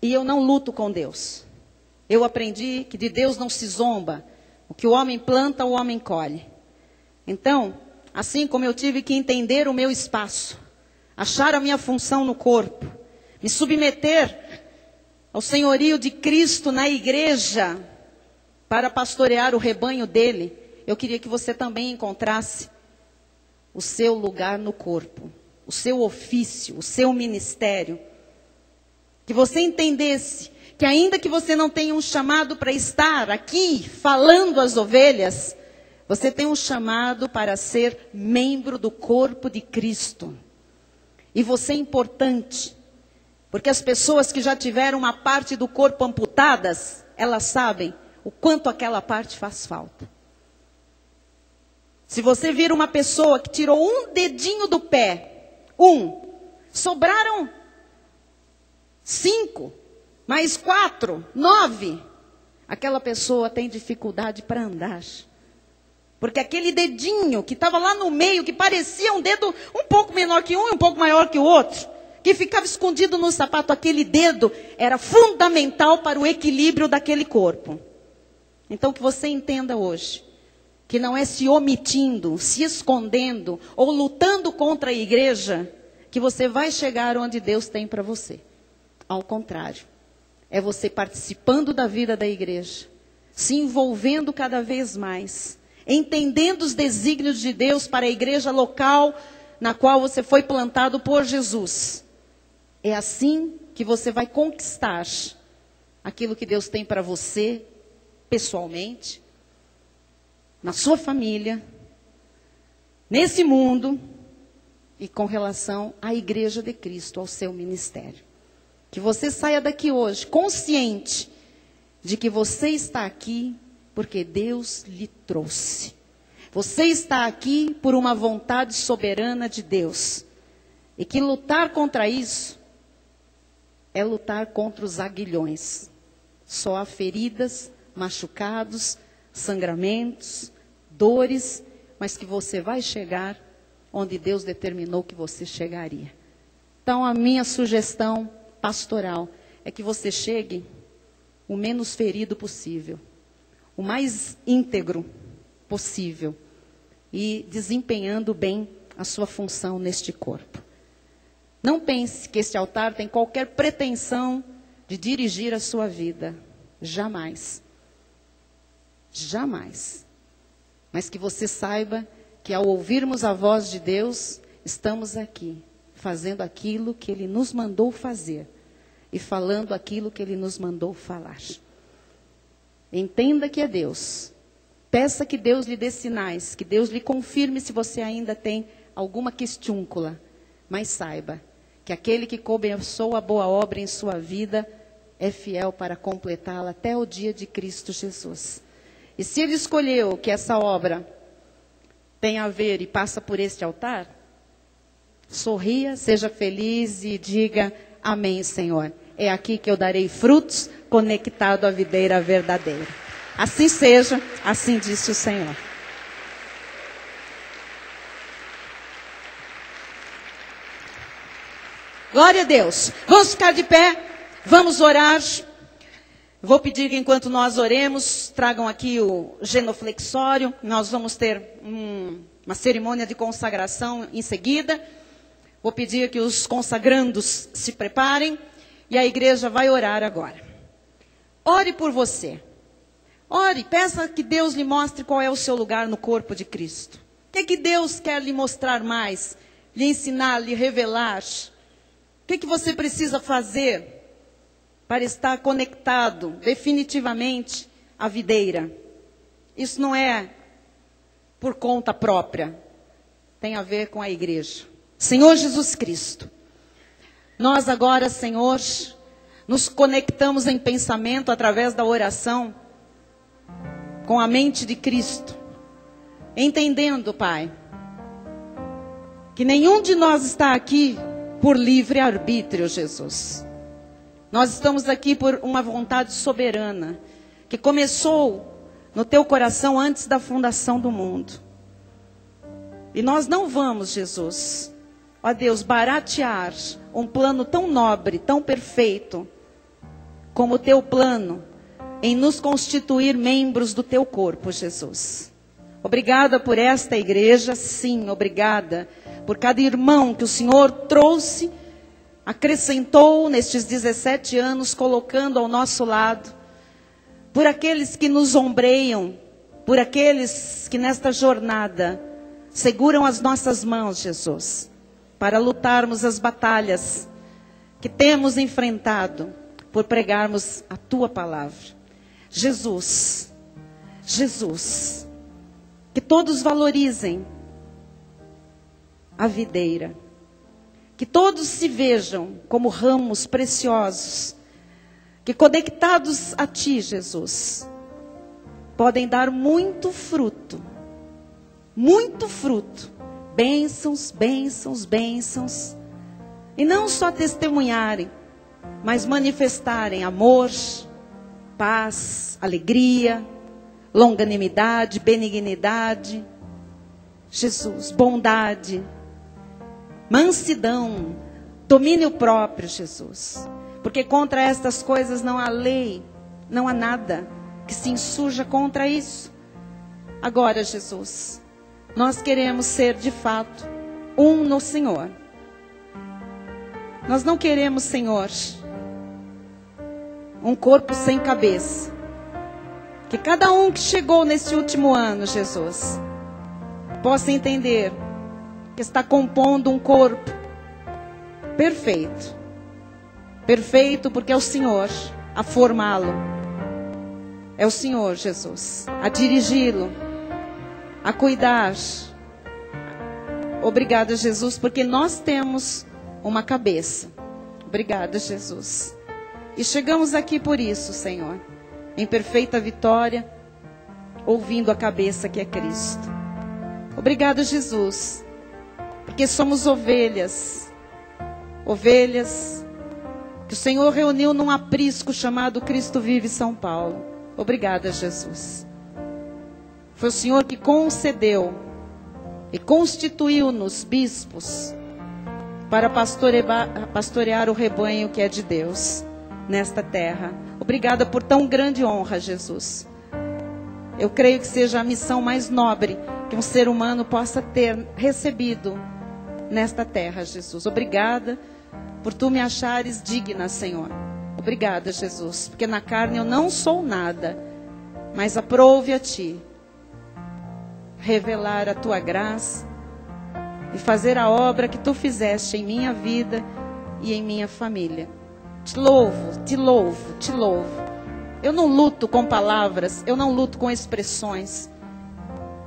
E eu não luto com Deus. Eu aprendi que de Deus não se zomba. O que o homem planta, o homem colhe. Então, assim como eu tive que entender o meu espaço, achar a minha função no corpo, me submeter ao senhorio de Cristo na igreja, para pastorear o rebanho dele, eu queria que você também encontrasse o seu lugar no corpo, o seu ofício, o seu ministério. Que você entendesse que ainda que você não tenha um chamado para estar aqui falando às ovelhas, você tem um chamado para ser membro do corpo de Cristo. E você é importante, porque as pessoas que já tiveram uma parte do corpo amputadas, elas sabem o quanto aquela parte faz falta. Se você vir uma pessoa que tirou um dedinho do pé, sobraram 5, mais 4, 9, aquela pessoa tem dificuldade para andar. Porque aquele dedinho que estava lá no meio, que parecia um dedo um pouco menor que um e um pouco maior que o outro, que ficava escondido no sapato, aquele dedo era fundamental para o equilíbrio daquele corpo. Então que você entenda hoje, que não é se omitindo, se escondendo ou lutando contra a igreja, que você vai chegar onde Deus tem para você. Ao contrário, é você participando da vida da igreja, se envolvendo cada vez mais, entendendo os desígnios de Deus para a igreja local na qual você foi plantado por Jesus. É assim que você vai conquistar aquilo que Deus tem para você, pessoalmente, na sua família, nesse mundo e com relação à igreja de Cristo, ao seu ministério. Que você saia daqui hoje consciente de que você está aqui porque Deus lhe trouxe. Você está aqui por uma vontade soberana de Deus. E que lutar contra isso é lutar contra os aguilhões. Só há feridas, machucados, sangramentos, dores, mas que você vai chegar onde Deus determinou que você chegaria. Então a minha sugestão pastoral é que você chegue o menos ferido possível, o mais íntegro possível e desempenhando bem a sua função neste corpo. Não pense que este altar tem qualquer pretensão de dirigir a sua vida. Jamais. Jamais. Mas que você saiba que ao ouvirmos a voz de Deus, estamos aqui, fazendo aquilo que Ele nos mandou fazer e falando aquilo que Ele nos mandou falar. Entenda que é Deus. Peça que Deus lhe dê sinais, que Deus lhe confirme se você ainda tem alguma questúncula. Mas saiba que aquele que começou a boa obra em sua vida é fiel para completá-la até o dia de Cristo Jesus. E se Ele escolheu que essa obra tenha a ver e passa por este altar, sorria, seja feliz e diga: amém, Senhor. é aqui que eu darei frutos, conectado à videira verdadeira. Assim seja, assim disse o Senhor. Glória a Deus. Vamos ficar de pé, vamos orar. Vou pedir que enquanto nós oremos, tragam aqui o genuflexório. Nós vamos ter uma cerimônia de consagração em seguida. Vou pedir que os consagrandos se preparem e a igreja vai orar agora. Ore por você. Ore, peça que Deus lhe mostre qual é o seu lugar no corpo de Cristo. O que Deus quer lhe mostrar mais, lhe ensinar, lhe revelar? O que você precisa fazer para estar conectado definitivamente à videira? Isso não é por conta própria, tem a ver com a igreja. Senhor Jesus Cristo, nós agora, Senhor, nos conectamos em pensamento através da oração com a mente de Cristo, entendendo, Pai, que nenhum de nós está aqui por livre arbítrio, Jesus. Nós estamos aqui por uma vontade soberana, que começou no teu coração antes da fundação do mundo. E nós não vamos, Jesus, ó Deus, baratear um plano tão nobre, tão perfeito, como o teu plano, em nos constituir membros do teu corpo, Jesus. Obrigada por esta igreja, sim, obrigada por cada irmão que o Senhor trouxe, acrescentou nestes 17 anos, colocando ao nosso lado, por aqueles que nos ombreiam, por aqueles que nesta jornada seguram as nossas mãos, Jesus, para lutarmos as batalhas que temos enfrentado, por pregarmos a tua palavra. Jesus, Jesus, que todos valorizem a videira, que todos se vejam como ramos preciosos, que conectados a ti, Jesus, podem dar muito fruto, bênçãos, bênçãos, bênçãos, e não só testemunharem, mas manifestarem amor, paz, alegria, longanimidade, benignidade, Jesus, bondade, mansidão, domínio próprio, Jesus. Porque contra estas coisas não há lei, não há nada que se insurja contra isso. Agora, Jesus, nós queremos ser de fato um no Senhor. Nós não queremos, Senhor, um corpo sem cabeça. Que cada um que chegou nesse último ano, Jesus, possa entender que está compondo um corpo perfeito. Perfeito porque é o Senhor a formá-lo. É o Senhor, Jesus, a dirigi-lo, a cuidar. Obrigada, Jesus, porque nós temos uma cabeça. Obrigada, Jesus. E chegamos aqui por isso, Senhor, em perfeita vitória, ouvindo a cabeça que é Cristo. Obrigado, Jesus, porque somos ovelhas, ovelhas que o Senhor reuniu num aprisco chamado Cristo Vive São Paulo. Obrigada, Jesus. Foi o Senhor que concedeu e constituiu-nos bispos para pastorear o rebanho que é de Deus nesta terra. Obrigada por tão grande honra, Jesus. Eu creio que seja a missão mais nobre que um ser humano possa ter recebido nesta terra, Jesus. Obrigada por tu me achares digna, Senhor. Obrigada, Jesus, porque na carne eu não sou nada, mas aprove a ti revelar a tua graça e fazer a obra que tu fizeste em minha vida e em minha família. Te louvo, te louvo, te louvo. Eu não luto com palavras, eu não luto com expressões,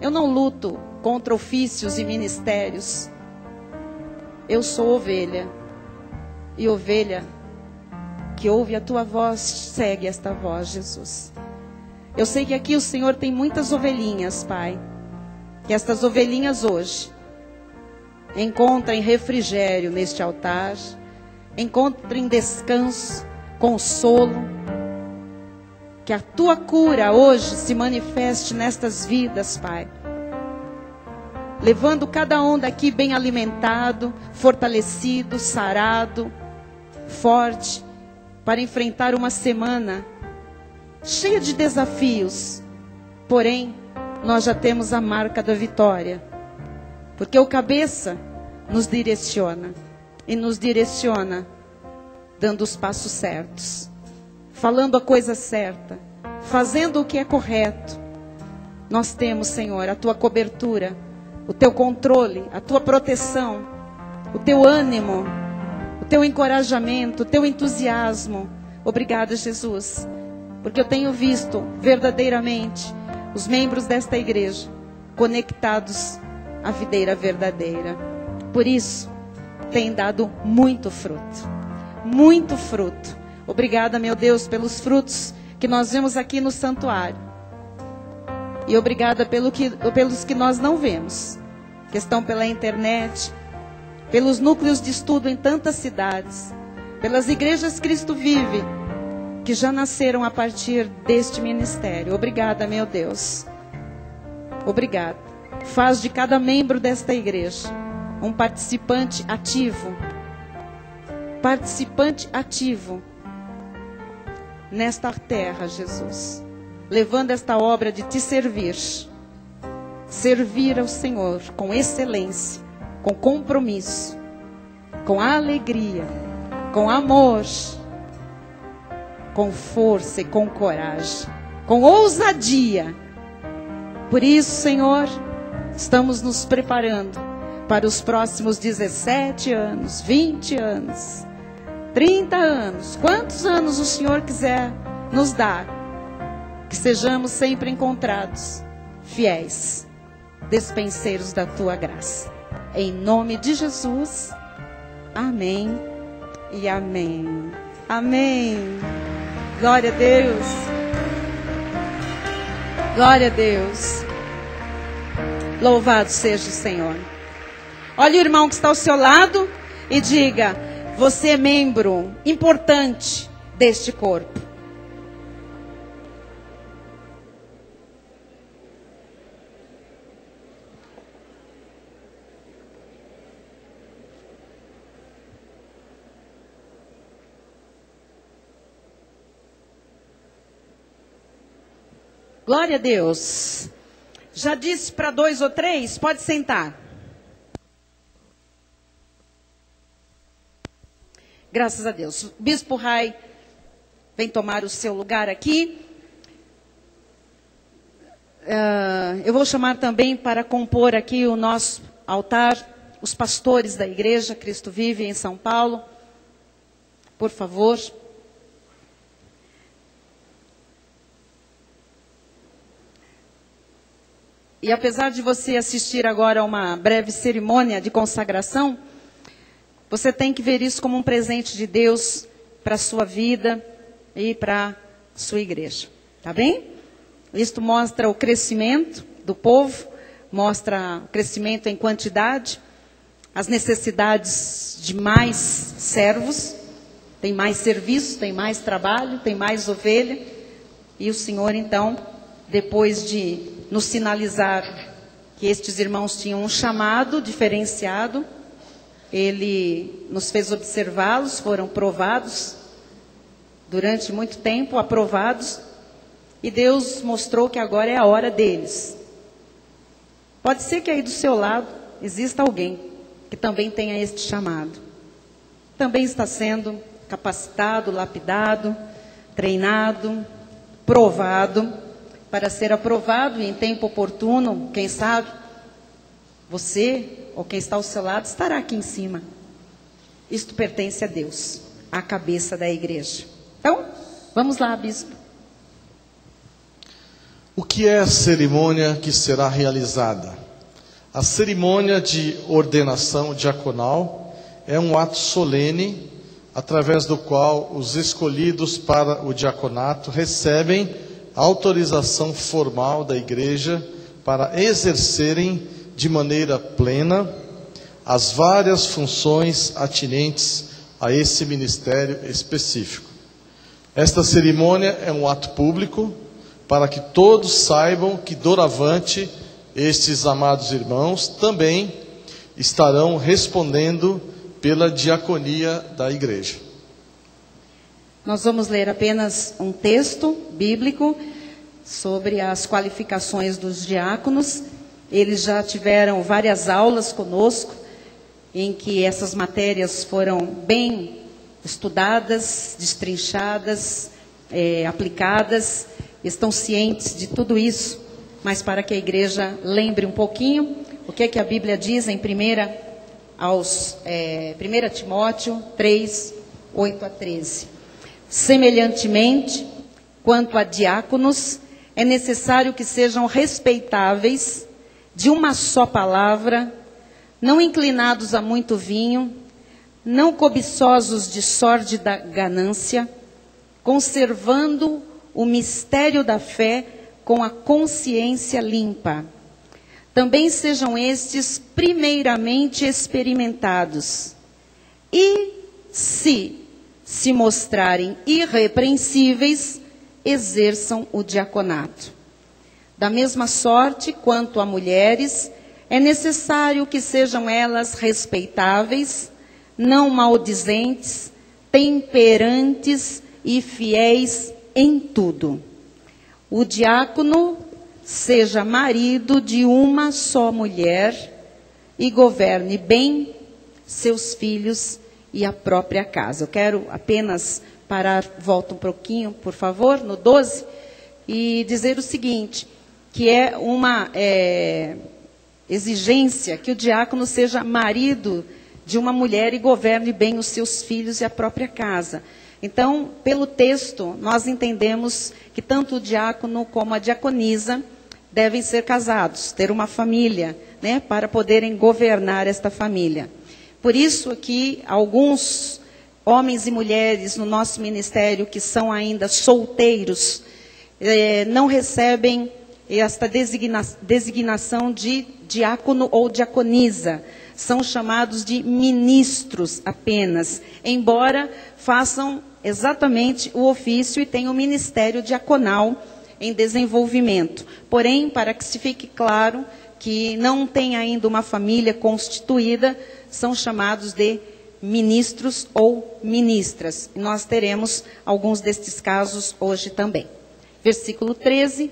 eu não luto contra ofícios e ministérios. Eu sou ovelha, e ovelha que ouve a tua voz, segue esta voz, Jesus. Eu sei que aqui o Senhor tem muitas ovelhinhas, Pai, que estas ovelhinhas hoje encontrem refrigério neste altar, encontrem descanso, consolo. Que a tua cura hoje se manifeste nestas vidas, Pai. Levando cada um daqui bem alimentado, fortalecido, sarado, forte, para enfrentar uma semana cheia de desafios. Porém, nós já temos a marca da vitória. Porque o cabeça nos direciona. E nos direciona dando os passos certos. Falando a coisa certa. Fazendo o que é correto. Nós temos, Senhor, a tua cobertura. O teu controle, a tua proteção. O teu ânimo. O teu encorajamento. O teu entusiasmo. Obrigada, Jesus. Porque eu tenho visto verdadeiramente os membros desta igreja conectados à videira verdadeira. Por isso, tem dado muito fruto. Muito fruto. Obrigada, meu Deus, pelos frutos que nós vemos aqui no santuário. E obrigada pelos que nós não vemos, que estão pela internet, pelos núcleos de estudo em tantas cidades, pelas igrejas Cristo Vive, que já nasceram a partir deste ministério. Obrigada, meu Deus. Obrigada. Faz de cada membro desta igreja um participante ativo. Participante ativo nesta terra, Jesus. Levando esta obra de te servir. Servir ao Senhor com excelência, com compromisso, com alegria, com amor, com força e com coragem, com ousadia. Por isso, Senhor, estamos nos preparando para os próximos 17 anos, 20 anos, 30 anos, quantos anos o Senhor quiser nos dar, que sejamos sempre encontrados fiéis, despenseiros da tua graça. Em nome de Jesus, amém e amém. Amém. Glória a Deus. Glória a Deus. Louvado seja o Senhor. Olha o irmão que está ao seu lado e diga: você é membro importante deste corpo. Glória a Deus. Já disse para 2 ou 3, pode sentar. Graças a Deus. O Bispo Rai vem tomar o seu lugar aqui. Eu vou chamar também para compor aqui o nosso altar, os pastores da igreja Cristo Vive em São Paulo. Por favor. E apesar de você assistir agora a uma breve cerimônia de consagração, você tem que ver isso como um presente de Deus para a sua vida e para a sua igreja. Tá bem? Isto mostra o crescimento do povo, mostra o crescimento em quantidade, as necessidades de mais servos, tem mais serviço, tem mais trabalho, tem mais ovelha. E o Senhor, então, depois de nos sinalizar que estes irmãos tinham um chamado diferenciado, Ele nos fez observá-los, foram provados durante muito tempo, aprovados, e Deus mostrou que agora é a hora deles. Pode ser que aí do seu lado exista alguém que também tenha este chamado. Também está sendo capacitado, lapidado, treinado, provado, para ser aprovado e em tempo oportuno, quem sabe, você ou quem está ao seu lado estará aqui em cima. Isto pertence a Deus, a cabeça da igreja. Então, vamos lá, bispo. O que é a cerimônia que será realizada? A cerimônia de ordenação diaconal é um ato solene, através do qual os escolhidos para o diaconato recebem a autorização formal da igreja para exercerem de maneira plena as várias funções atinentes a esse ministério específico. Esta cerimônia é um ato público para que todos saibam que doravante estes amados irmãos também estarão respondendo pela diaconia da igreja. Nós vamos ler apenas um texto bíblico sobre as qualificações dos diáconos. Eles já tiveram várias aulas conosco, em que essas matérias foram bem estudadas, destrinchadas, aplicadas, estão cientes de tudo isso, mas para que a igreja lembre um pouquinho, o que é que a Bíblia diz em 1 Timóteo 3, 8 a 13. Semelhantemente, quanto a diáconos, é necessário que sejam respeitáveis, de uma só palavra, não inclinados a muito vinho, não cobiçosos de sórdida ganância, conservando o mistério da fé com a consciência limpa. Também sejam estes primeiramente experimentados. E se mostrarem irrepreensíveis, exerçam o diaconato. Da mesma sorte, quanto a mulheres, é necessário que sejam elas respeitáveis, não maldizentes, temperantes e fiéis em tudo. O diácono seja marido de uma só mulher e governe bem seus filhos e a própria casa. Eu quero apenas parar, volta um pouquinho, por favor, no 12, e dizer o seguinte, que é uma exigência que o diácono seja marido de uma mulher e governe bem os seus filhos e a própria casa. Então, pelo texto, nós entendemos que tanto o diácono como a diaconisa devem ser casados, ter uma família, né, para poderem governar esta família. Por isso que alguns homens e mulheres no nosso ministério que são ainda solteiros, não recebem esta designação de diácono ou diaconisa. São chamados de ministros apenas, embora façam exatamente o ofício e tenham o ministério diaconal em desenvolvimento. Porém, para que se fique claro que não tem ainda uma família constituída, são chamados de ministros ou ministras. E nós teremos alguns destes casos hoje também. Versículo 13.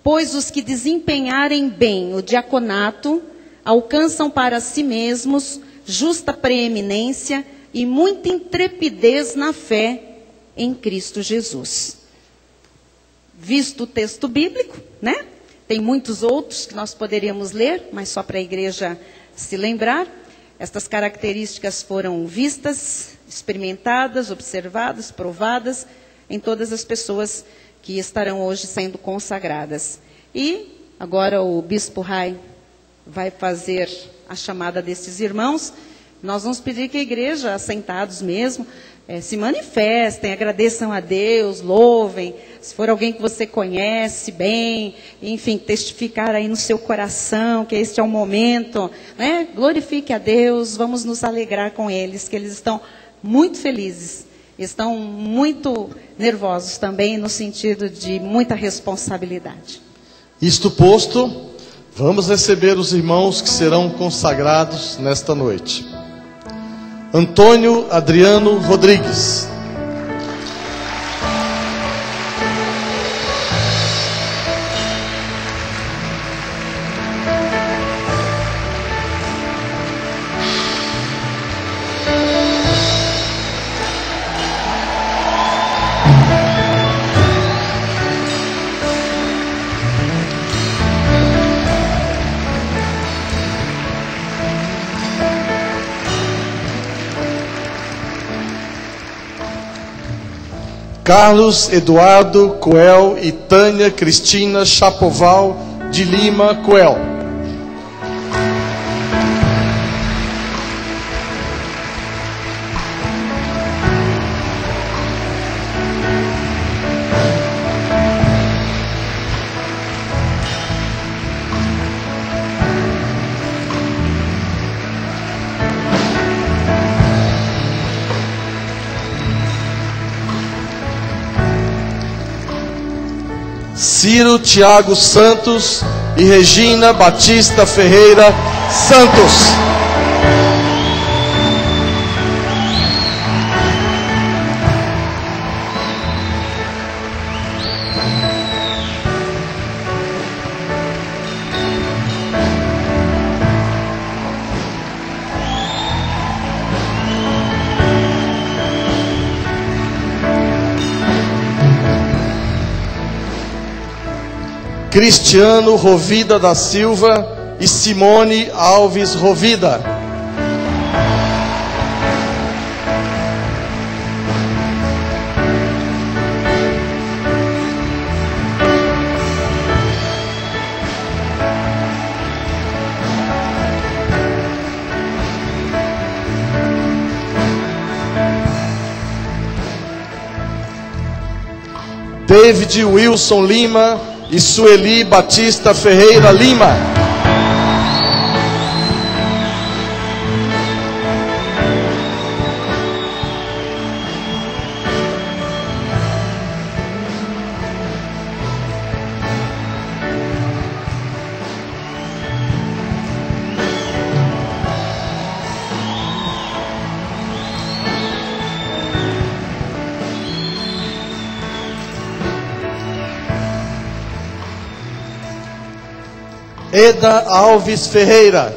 Pois os que desempenharem bem o diaconato alcançam para si mesmos justa preeminência e muita intrepidez na fé em Cristo Jesus. Visto o texto bíblico, né? Tem muitos outros que nós poderíamos ler, mas só para a igreja se lembrar. Estas características foram vistas, experimentadas, observadas, provadas em todas as pessoas que estarão hoje sendo consagradas. E agora o Bispo Rai vai fazer a chamada desses irmãos. Nós vamos pedir que a igreja, assentados mesmo, se manifestem, agradeçam a Deus, louvem. Se for alguém que você conhece bem, enfim, testificar aí no seu coração que este é o momento, né? Glorifique a Deus, vamos nos alegrar com eles, que eles estão muito felizes, estão muito nervosos também, no sentido de muita responsabilidade. Isto posto, vamos receber os irmãos que serão consagrados nesta noite. Antônio Adriano Rodrigues. Carlos Eduardo Coel e Tânia Cristina Chapoval de Lima Coel. Ciro Tiago Santos e Regina Batista Ferreira Santos. Cristiano Rovida da Silva e Simone Alves Rovida. David Wilson Lima e Sueli Batista Ferreira Lima. Eda Alves Ferreira.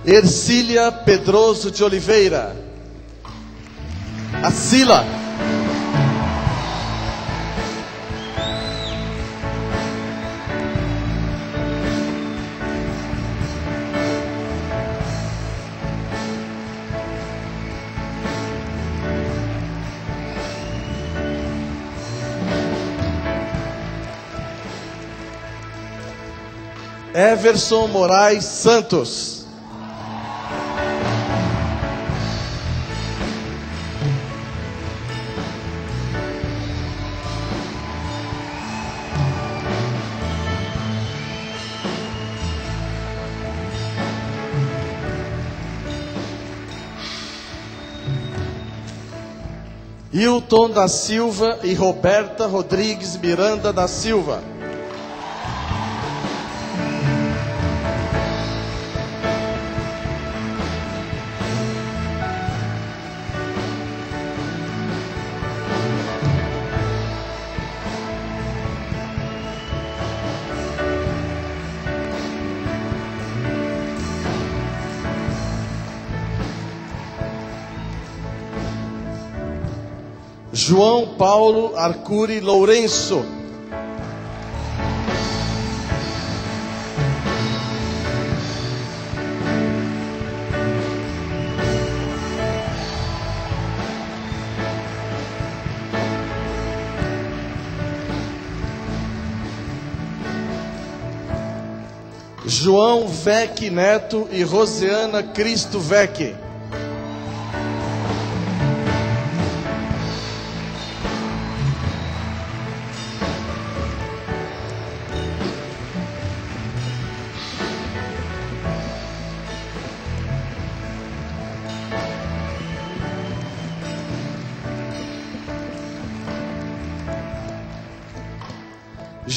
Ercília Pedroso de Oliveira. A Sila. Everson Moraes Santos. Hilton da Silva e Roberta Rodrigues Miranda da Silva. João Paulo Arcuri Lourenço. João Vec Neto e Rosiana Cristo Vec.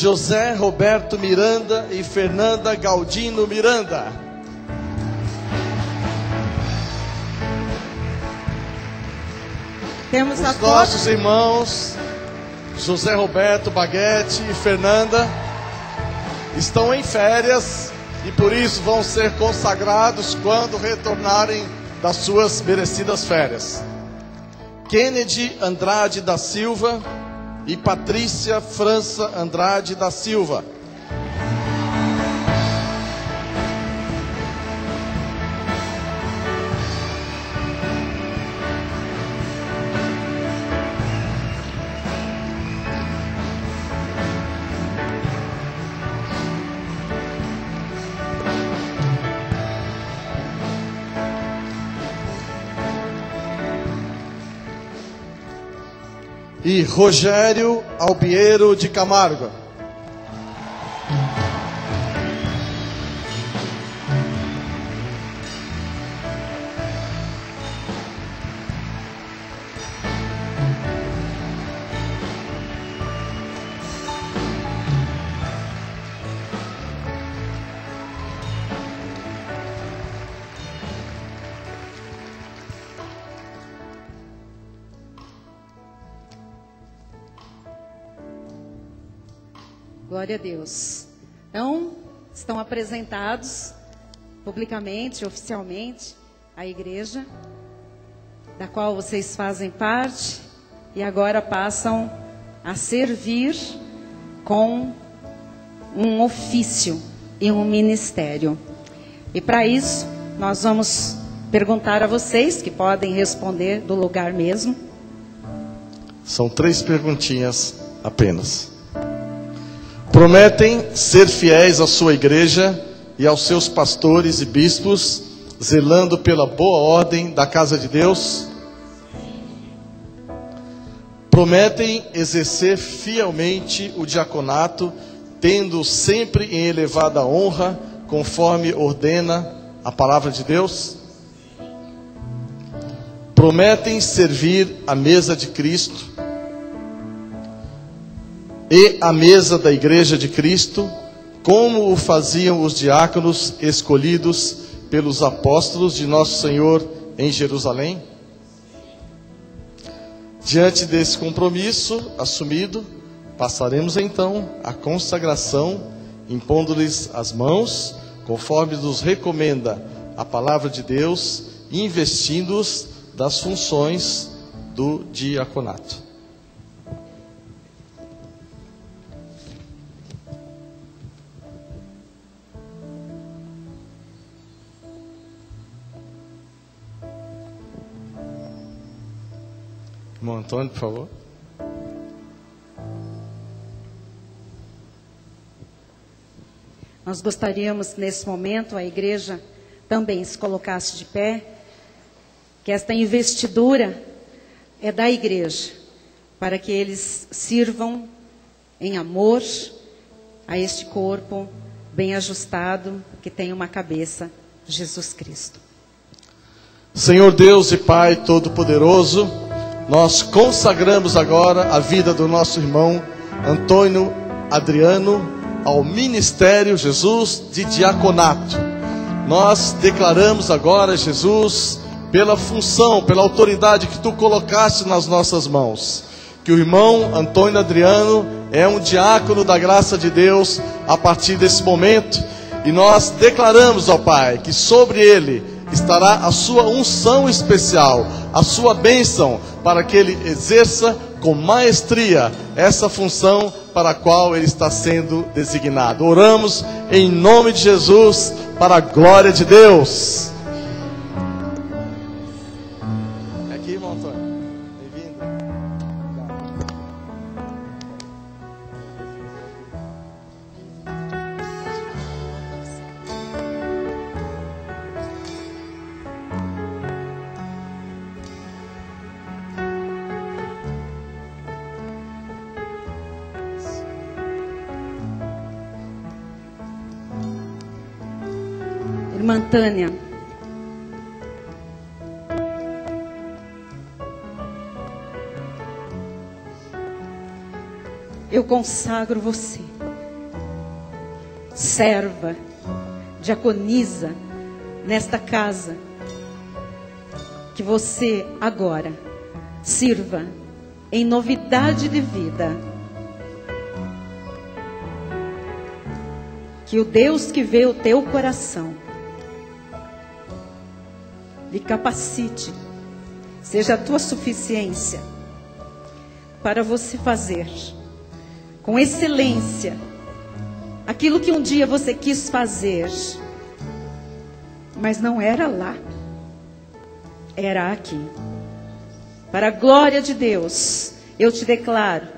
José Roberto Miranda e Fernanda Galdino Miranda. Temos os nossos irmãos José Roberto Baguete e Fernanda estão em férias e por isso vão ser consagrados quando retornarem das suas merecidas férias. Kennedy Andrade da Silva e Patrícia França Andrade da Silva. e Rogério Albiero de Camargo. Glória a Deus. Então, estão apresentados publicamente, oficialmente, a igreja, da qual vocês fazem parte, e agora passam a servir com um ofício e um ministério. E para isso, nós vamos perguntar a vocês, que podem responder do lugar mesmo. São 3 perguntinhas apenas. Prometem ser fiéis à sua igreja e aos seus pastores e bispos, zelando pela boa ordem da casa de Deus? Prometem exercer fielmente o diaconato, tendo sempre em elevada honra, conforme ordena a palavra de Deus? Prometem servir à mesa de Cristo e a mesa da Igreja de Cristo, como o faziam os diáconos escolhidos pelos apóstolos de Nosso Senhor em Jerusalém? Diante desse compromisso assumido, passaremos então à consagração, impondo-lhes as mãos, conforme nos recomenda a palavra de Deus, e investindo-os das funções do diaconato. Irmão Antônio, por favor. Nós gostaríamos que nesse momento a igreja também se colocasse de pé, que esta investidura é da igreja, para que eles sirvam em amor a este corpo bem ajustado, que tem uma cabeça, Jesus Cristo. Senhor Deus e Pai Todo-Poderoso, nós consagramos agora a vida do nosso irmão Antônio Adriano ao ministério, Jesus, de diaconato. Nós declaramos agora, Jesus, pela função, pela autoridade que Tu colocaste nas nossas mãos, que o irmão Antônio Adriano é um diácono da graça de Deus a partir desse momento. E nós declaramos, ó Pai, que sobre ele estará a sua unção especial, a sua bênção, para que ele exerça com maestria essa função para a qual ele está sendo designado. Oramos em nome de Jesus, para a glória de Deus. Aqui, irmão Antônio. Bem-vindo. Irmã Tânia, eu consagro você, serva, diaconisa, nesta casa, que você agora sirva em novidade de vida. Que o Deus que vê o teu coração lhe capacite, seja a tua suficiência para você fazer com excelência aquilo que um dia você quis fazer, mas não era lá, era aqui. Para a glória de Deus, eu te declaro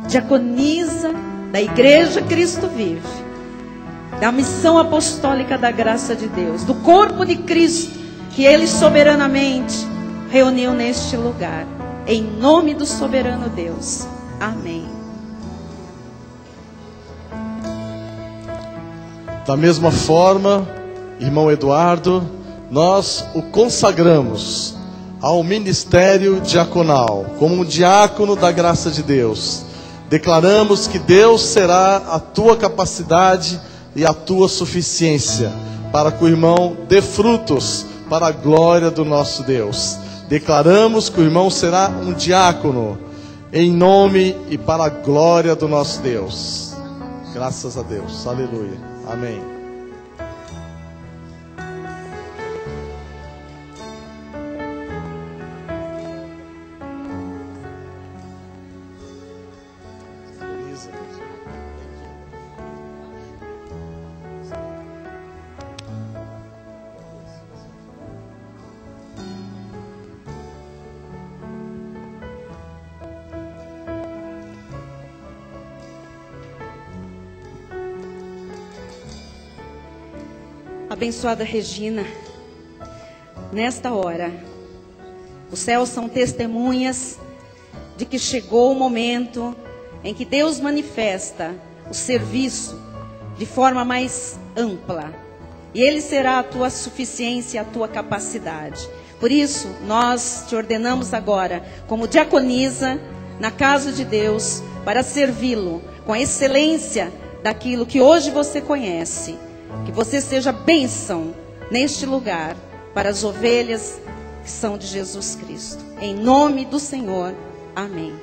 diaconisa da Igreja Cristo Vive, da missão apostólica da graça de Deus, do corpo de Cristo, que Ele soberanamente reuniu neste lugar. em nome do soberano Deus. Amém. Da mesma forma, irmão Eduardo, nós o consagramos ao ministério diaconal, como um diácono da graça de Deus. Declaramos que Deus será a tua capacidade e a tua suficiência, para que o irmão dê frutos para a glória do nosso Deus. Declaramos que o irmão será um diácono, em nome e para a glória do nosso Deus. Graças a Deus, aleluia, amém. Abençoada Regina, nesta hora, os céus são testemunhas de que chegou o momento em que Deus manifesta o serviço de forma mais ampla. E Ele será a tua suficiência, a tua capacidade. Por isso, nós te ordenamos agora, como diaconisa na casa de Deus, para servi-lo com a excelência daquilo que hoje você conhece. Que você seja bênção neste lugar para as ovelhas que são de Jesus Cristo. Em nome do Senhor. Amém.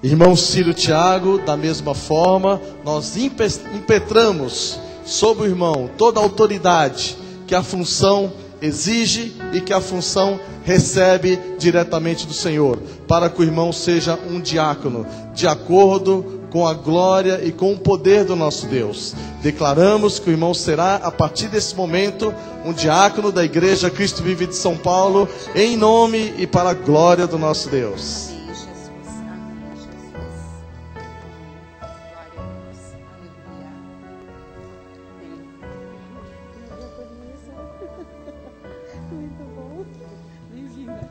Irmão Ciro Tiago, da mesma forma, nós impetramos sobre o irmão toda a autoridade que a função exige e que a função recebe diretamente do Senhor, para que o irmão seja um diácono, de acordo com a glória e com o poder do nosso Deus. Declaramos que o irmão será, a partir desse momento, um diácono da Igreja Cristo Vive de São Paulo, em nome e para a glória do nosso Deus. Amém, Jesus. Amém, Jesus. Glória a Deus. Aleluia. Muito bom. Bem-vinda.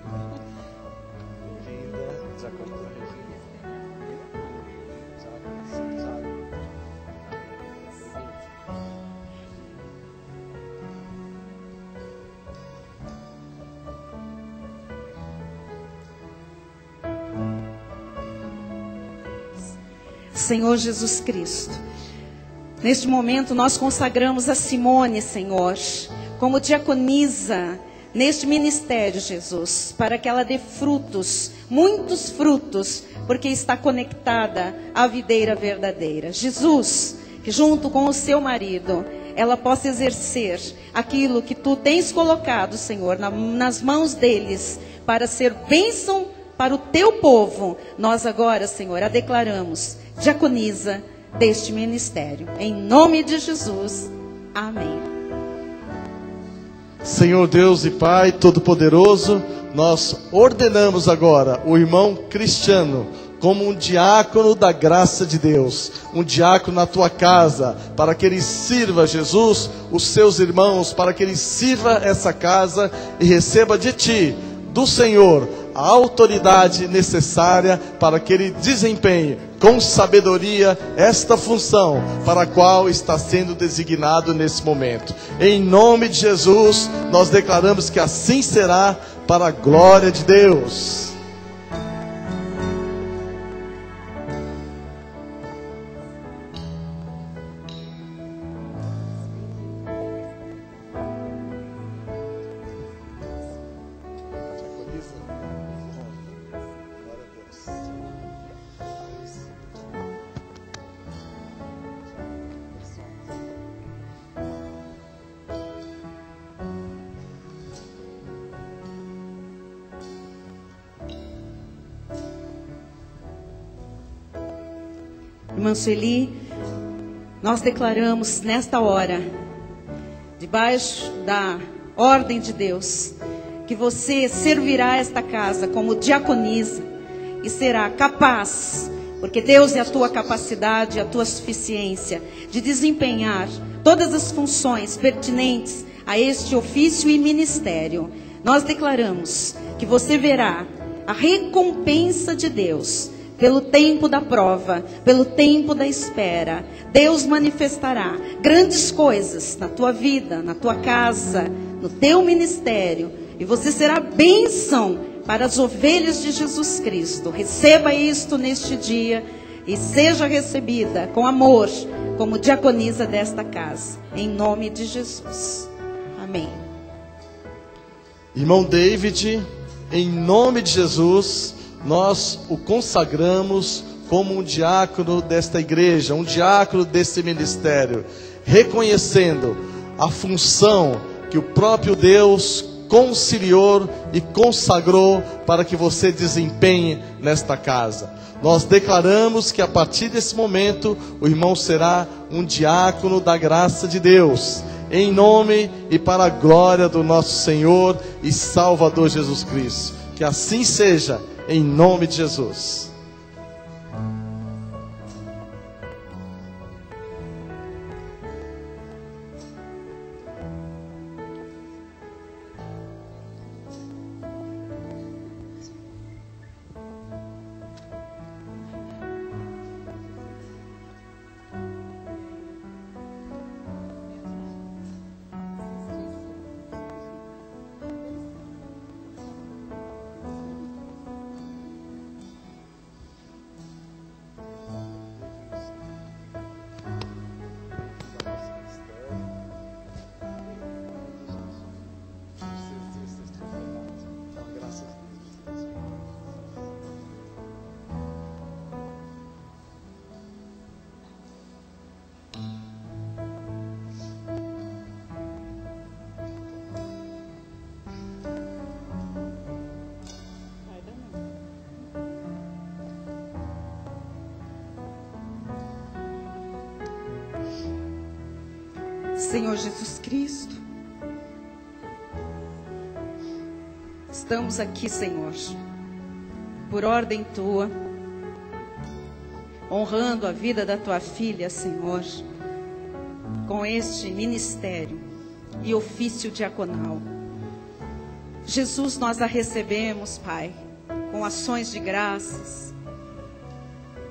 Senhor Jesus Cristo, neste momento nós consagramos a Simone, Senhor, como diaconisa neste ministério, Jesus, para que ela dê frutos, muitos frutos, porque está conectada à videira verdadeira. Jesus, que junto com o seu marido, ela possa exercer aquilo que tu tens colocado, Senhor, nas mãos deles, para ser bênção para o teu povo. Nós agora, Senhor, a declaramos diaconisa deste ministério. Em nome de Jesus. Amém. Senhor Deus e Pai Todo-Poderoso, nós ordenamos agora o irmão Cristiano como um diácono da graça de Deus, um diácono na tua casa, para que ele sirva, Jesus, os seus irmãos, para que ele sirva essa casa e receba de ti, do Senhor, a autoridade necessária para que ele desempenhe com sabedoria esta função para a qual está sendo designado nesse momento. Em nome de Jesus, nós declaramos que assim será, para a glória de Deus. Irmã Sueli, nós declaramos nesta hora, debaixo da ordem de Deus, que você servirá esta casa como diaconisa e será capaz, porque Deus é a tua capacidade, a tua suficiência, de desempenhar todas as funções pertinentes a este ofício e ministério. Nós declaramos que você verá a recompensa de Deus. Pelo tempo da prova, pelo tempo da espera, Deus manifestará grandes coisas na tua vida, na tua casa, no teu ministério. E você será bênção para as ovelhas de Jesus Cristo. Receba isto neste dia e seja recebida com amor como diaconisa desta casa. Em nome de Jesus. Amém. Irmão David, em nome de Jesus, nós o consagramos como um diácono desta igreja, um diácono desse ministério, reconhecendo a função que o próprio Deus conciliou e consagrou para que você desempenhe nesta casa. Nós declaramos que a partir desse momento o irmão será um diácono da graça de Deus, em nome e para a glória do nosso Senhor e Salvador Jesus Cristo. Que assim seja, em nome de Jesus. Senhor Jesus Cristo, estamos aqui, Senhor, por ordem Tua, honrando a vida da Tua filha, Senhor, com este ministério e ofício diaconal. Jesus, nós a recebemos, Pai, com ações de graças,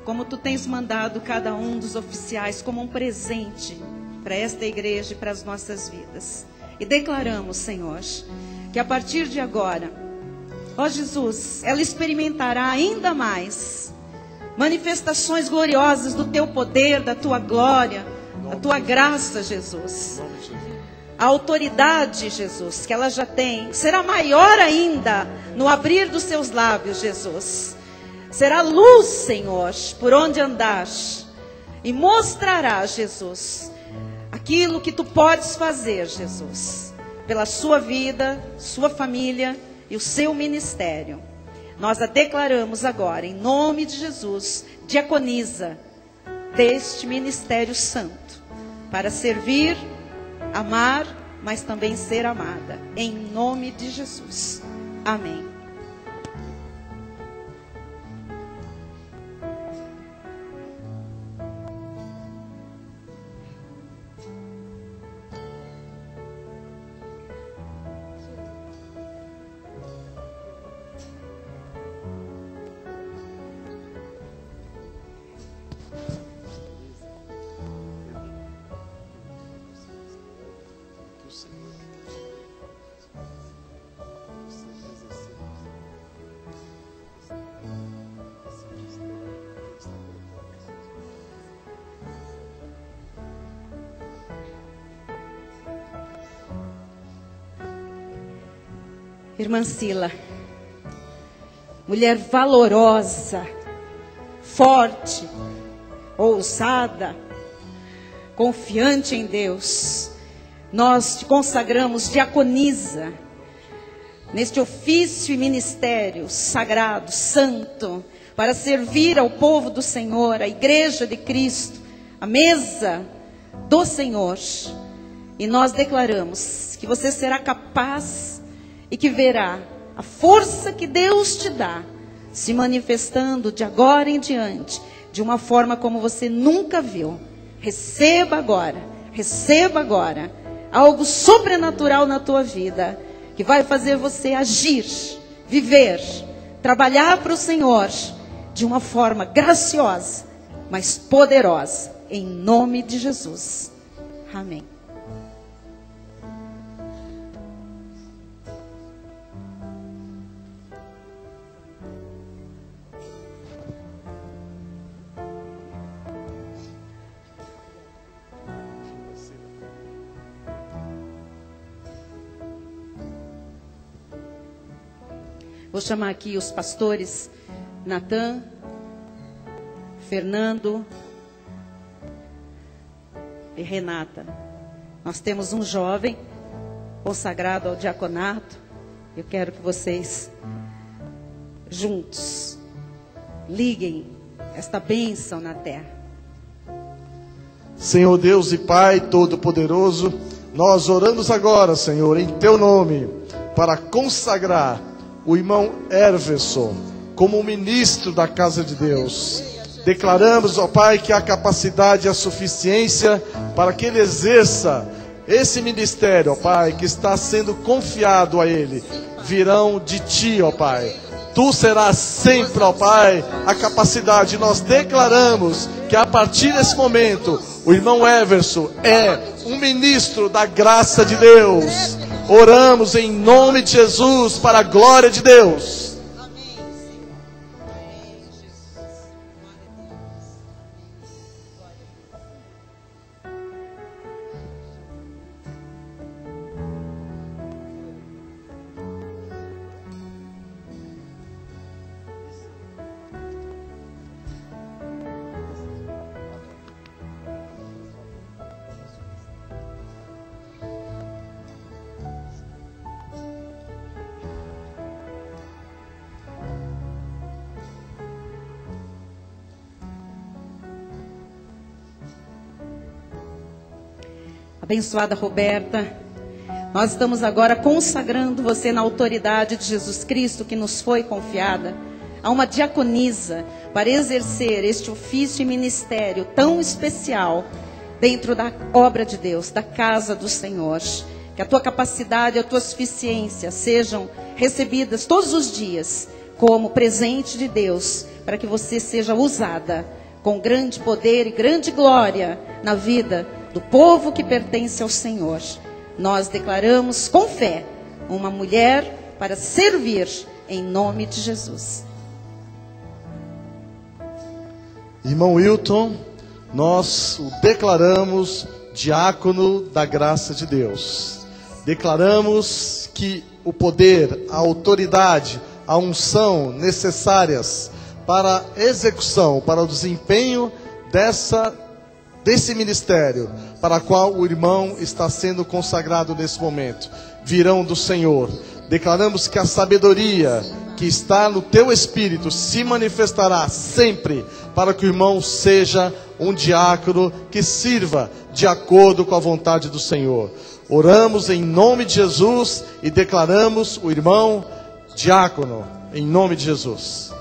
como Tu tens mandado cada um dos oficiais como um presente para esta igreja e para as nossas vidas. E declaramos, Senhor, que a partir de agora, ó Jesus, ela experimentará ainda mais manifestações gloriosas do Teu poder, da Tua glória, da Tua graça, Jesus. A autoridade, Jesus, que ela já tem, será maior ainda no abrir dos seus lábios, Jesus. Será luz, Senhor, por onde andar, e mostrará, Jesus, aquilo que Tu podes fazer, Jesus, pela sua vida, sua família e o seu ministério. Nós a declaramos agora, em nome de Jesus, diaconisa deste ministério santo, para servir, amar, mas também ser amada. Em nome de Jesus. Amém. Irmã Sila, mulher valorosa, forte, ousada, confiante em Deus, nós te consagramos diaconisa neste ofício e ministério sagrado, santo, para servir ao povo do Senhor, a igreja de Cristo, a mesa do Senhor. E nós declaramos que você será capaz e que verá a força que Deus te dá se manifestando de agora em diante, de uma forma como você nunca viu. Receba agora algo sobrenatural na tua vida, que vai fazer você agir viver, trabalhar para o Senhor de uma forma graciosa, mas poderosa, em nome de Jesus. Amém. Vou chamar aqui os pastores Natan, Fernando e Renata. Nós temos um jovem consagrado ao diaconato. Eu quero que vocês juntos liguem esta bênção na terra. Senhor Deus e Pai Todo-Poderoso, nós oramos agora, Senhor, em Teu nome, para consagrar o irmão Everson como ministro da casa de Deus. Declaramos, ó Pai, que a capacidade e a suficiência para que ele exerça esse ministério, ó Pai, que está sendo confiado a ele, virão de Ti, ó Pai. Tu serás sempre, ó Pai, a capacidade. Nós declaramos que a partir desse momento, o irmão Everson é um ministro da graça de Deus. Oramos em nome de Jesus para a glória de Deus. Abençoada Roberta, nós estamos agora consagrando você na autoridade de Jesus Cristo que nos foi confiada, a uma diaconisa para exercer este ofício e ministério tão especial dentro da obra de Deus, da casa do Senhor. Que a tua capacidade e a tua suficiência sejam recebidas todos os dias como presente de Deus, para que você seja usada com grande poder e grande glória na vida do povo que pertence ao Senhor. Nós declaramos com fé uma mulher para servir em nome de Jesus. Irmão Wilton, nós o declaramos diácono da graça de Deus. Declaramos que o poder, a autoridade, a unção necessárias para a execução, para o desempenho desse ministério, para o qual o irmão está sendo consagrado nesse momento, virão do Senhor. Declaramos que a sabedoria que está no teu espírito se manifestará sempre, para que o irmão seja um diácono que sirva de acordo com a vontade do Senhor. Oramos em nome de Jesus e declaramos o irmão diácono, em nome de Jesus.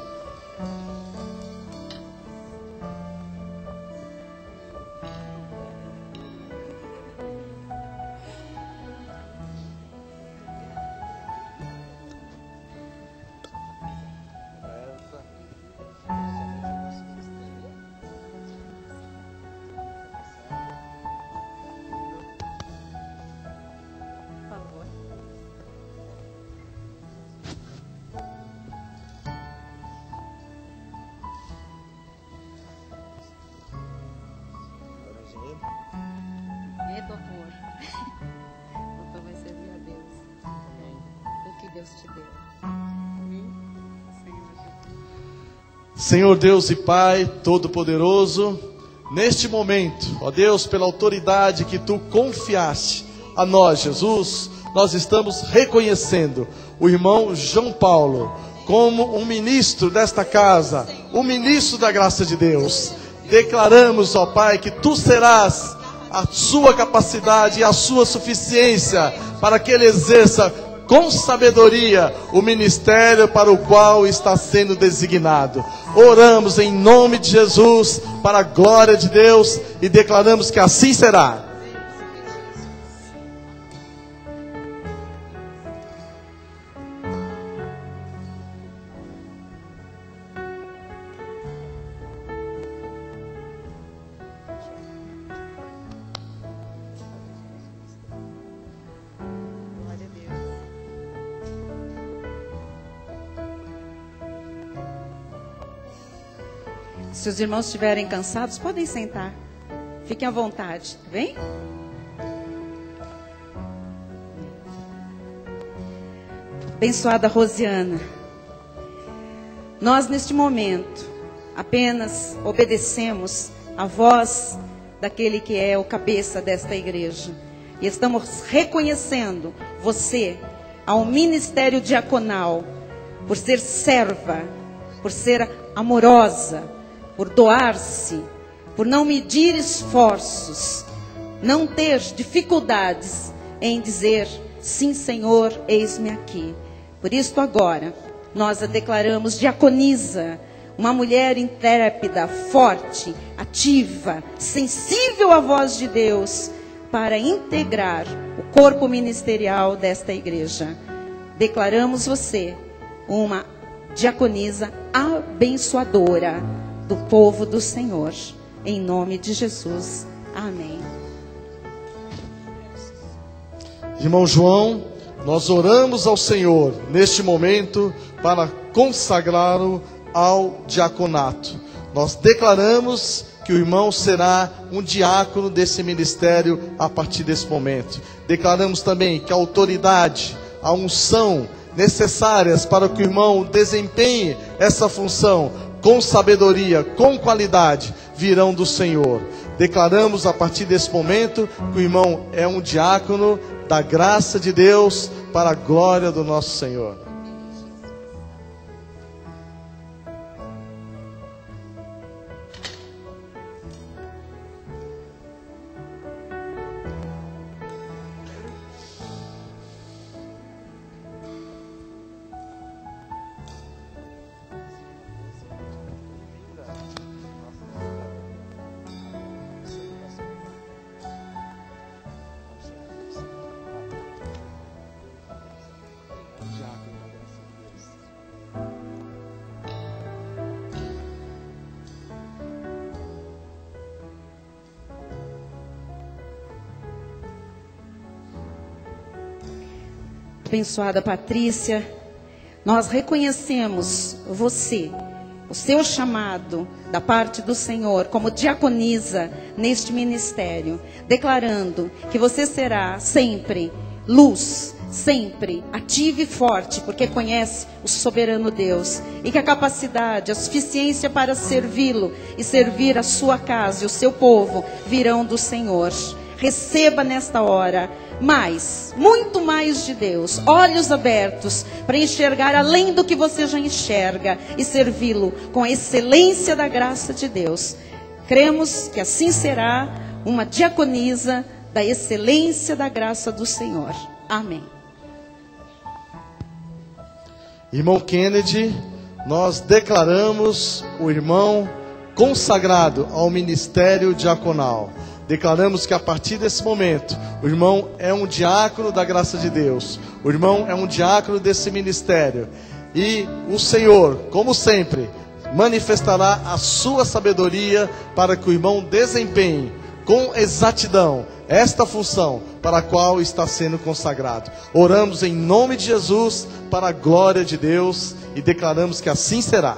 Doutor vai servir a Deus. O que Deus te deu. Senhor Deus e Pai Todo-Poderoso, neste momento, ó Deus, pela autoridade que Tu confiaste a nós, Jesus, nós estamos reconhecendo o irmão João Paulo como um ministro desta casa, um ministro da graça de Deus. Declaramos, ó Pai, que Tu serás a sua capacidade e a sua suficiência para que ele exerça com sabedoria o ministério para o qual está sendo designado. Oramos em nome de Jesus para a glória de Deus e declaramos que assim será. Se os irmãos estiverem cansados, podem sentar. Fiquem à vontade, tá bem? Abençoada Rosiana, nós neste momento apenas obedecemos a voz daquele que é o cabeça desta igreja. E estamos reconhecendo você ao ministério diaconal, por ser serva, por ser amorosa, por doar-se, por não medir esforços, não ter dificuldades em dizer, sim Senhor, eis-me aqui. Por isso agora, nós a declaramos diaconisa, uma mulher intrépida, forte, ativa, sensível à voz de Deus, para integrar o corpo ministerial desta igreja. Declaramos você uma diaconisa abençoadora do povo do Senhor. Em nome de Jesus. Amém. Irmão João, nós oramos ao Senhor neste momento para consagrá-lo ao diaconato. Nós declaramos que o irmão será um diácono desse ministério a partir desse momento. Declaramos também que a autoridade, a unção necessárias para que o irmão desempenhe essa função com sabedoria, com qualidade, virão do Senhor. Declaramos a partir desse momento que o irmão é um diácono da graça de Deus para a glória do nosso Senhor. Abençoada Patrícia, nós reconhecemos você, o seu chamado da parte do Senhor como diaconisa neste ministério, declarando que você será sempre luz, sempre ativa e forte, porque conhece o soberano Deus, e que a capacidade, a suficiência para servi-lo e servir a sua casa e o seu povo virão do Senhor. Receba nesta hora mais, muito mais de Deus, olhos abertos para enxergar além do que você já enxerga e servi-lo com a excelência da graça de Deus. Cremos que assim será uma diaconisa da excelência da graça do Senhor. Amém. Irmão Kennedy, nós declaramos o irmão consagrado ao ministério diaconal. Declaramos que a partir desse momento, o irmão é um diácono da graça de Deus. O irmão é um diácono desse ministério. E o Senhor, como sempre, manifestará a sua sabedoria para que o irmão desempenhe com exatidão esta função para a qual está sendo consagrado. Oramos em nome de Jesus para a glória de Deus e declaramos que assim será.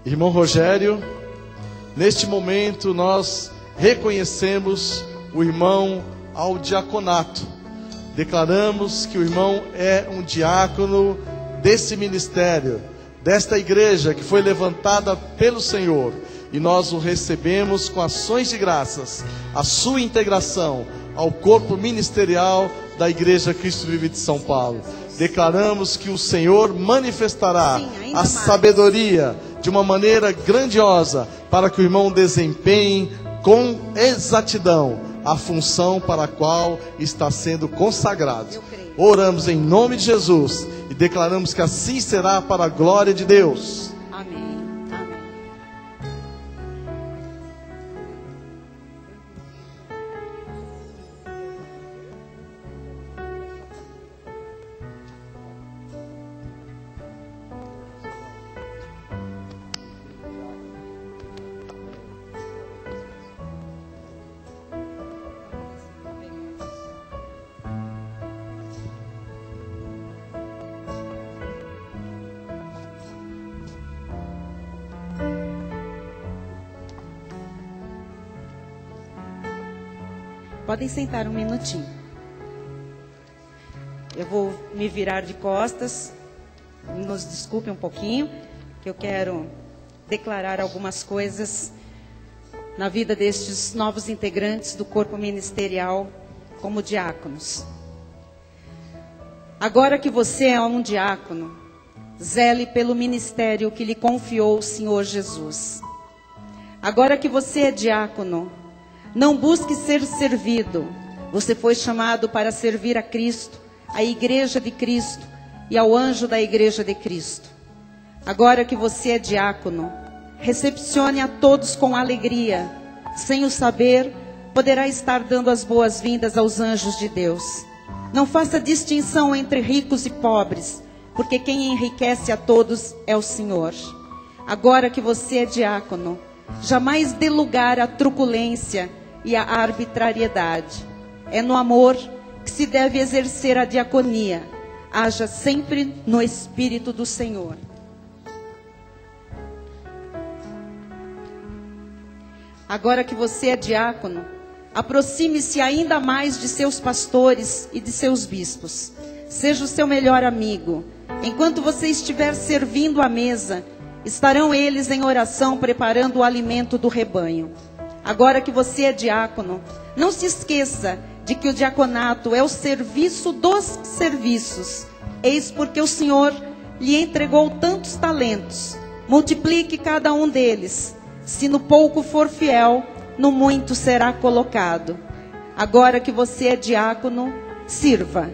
Irmão Rogério, neste momento nós reconhecemos o irmão ao diaconato. declaramos que o irmão é um diácono desse ministério, desta igreja que foi levantada pelo Senhor, e nós o recebemos com ações de graças, a sua integração ao corpo ministerial da Igreja Cristo Vive de São Paulo. Declaramos que o Senhor manifestará a sabedoria de uma maneira grandiosa para que o irmão desempenhe com exatidão a função para a qual está sendo consagrado. Oramos em nome de Jesus e declaramos que assim será para a glória de Deus. Amém. Amém. Podem sentar um minutinho. Eu vou me virar de costas. Nos desculpe um pouquinho, que eu quero declarar algumas coisas na vida destes novos integrantes do corpo ministerial como diáconos. Agora que você é um diácono, zele pelo ministério que lhe confiou o Senhor Jesus. Agora que você é diácono, não busque ser servido. Você foi chamado para servir a Cristo, a Igreja de Cristo e ao anjo da Igreja de Cristo. Agora que você é diácono, recepcione a todos com alegria. Sem o saber, poderá estar dando as boas-vindas aos anjos de Deus. Não faça distinção entre ricos e pobres, porque quem enriquece a todos é o Senhor. Agora que você é diácono, jamais dê lugar à truculência e à arbitrariedade. É no amor que se deve exercer a diaconia. Haja sempre no Espírito do Senhor. Agora que você é diácono, aproxime-se ainda mais de seus pastores e de seus bispos. Seja o seu melhor amigo. Enquanto você estiver servindo à mesa, estarão eles em oração preparando o alimento do rebanho. Agora que você é diácono, não se esqueça de que o diaconato é o serviço dos serviços. Eis porque o Senhor lhe entregou tantos talentos. Multiplique cada um deles. Se no pouco for fiel, no muito será colocado. Agora que você é diácono, sirva.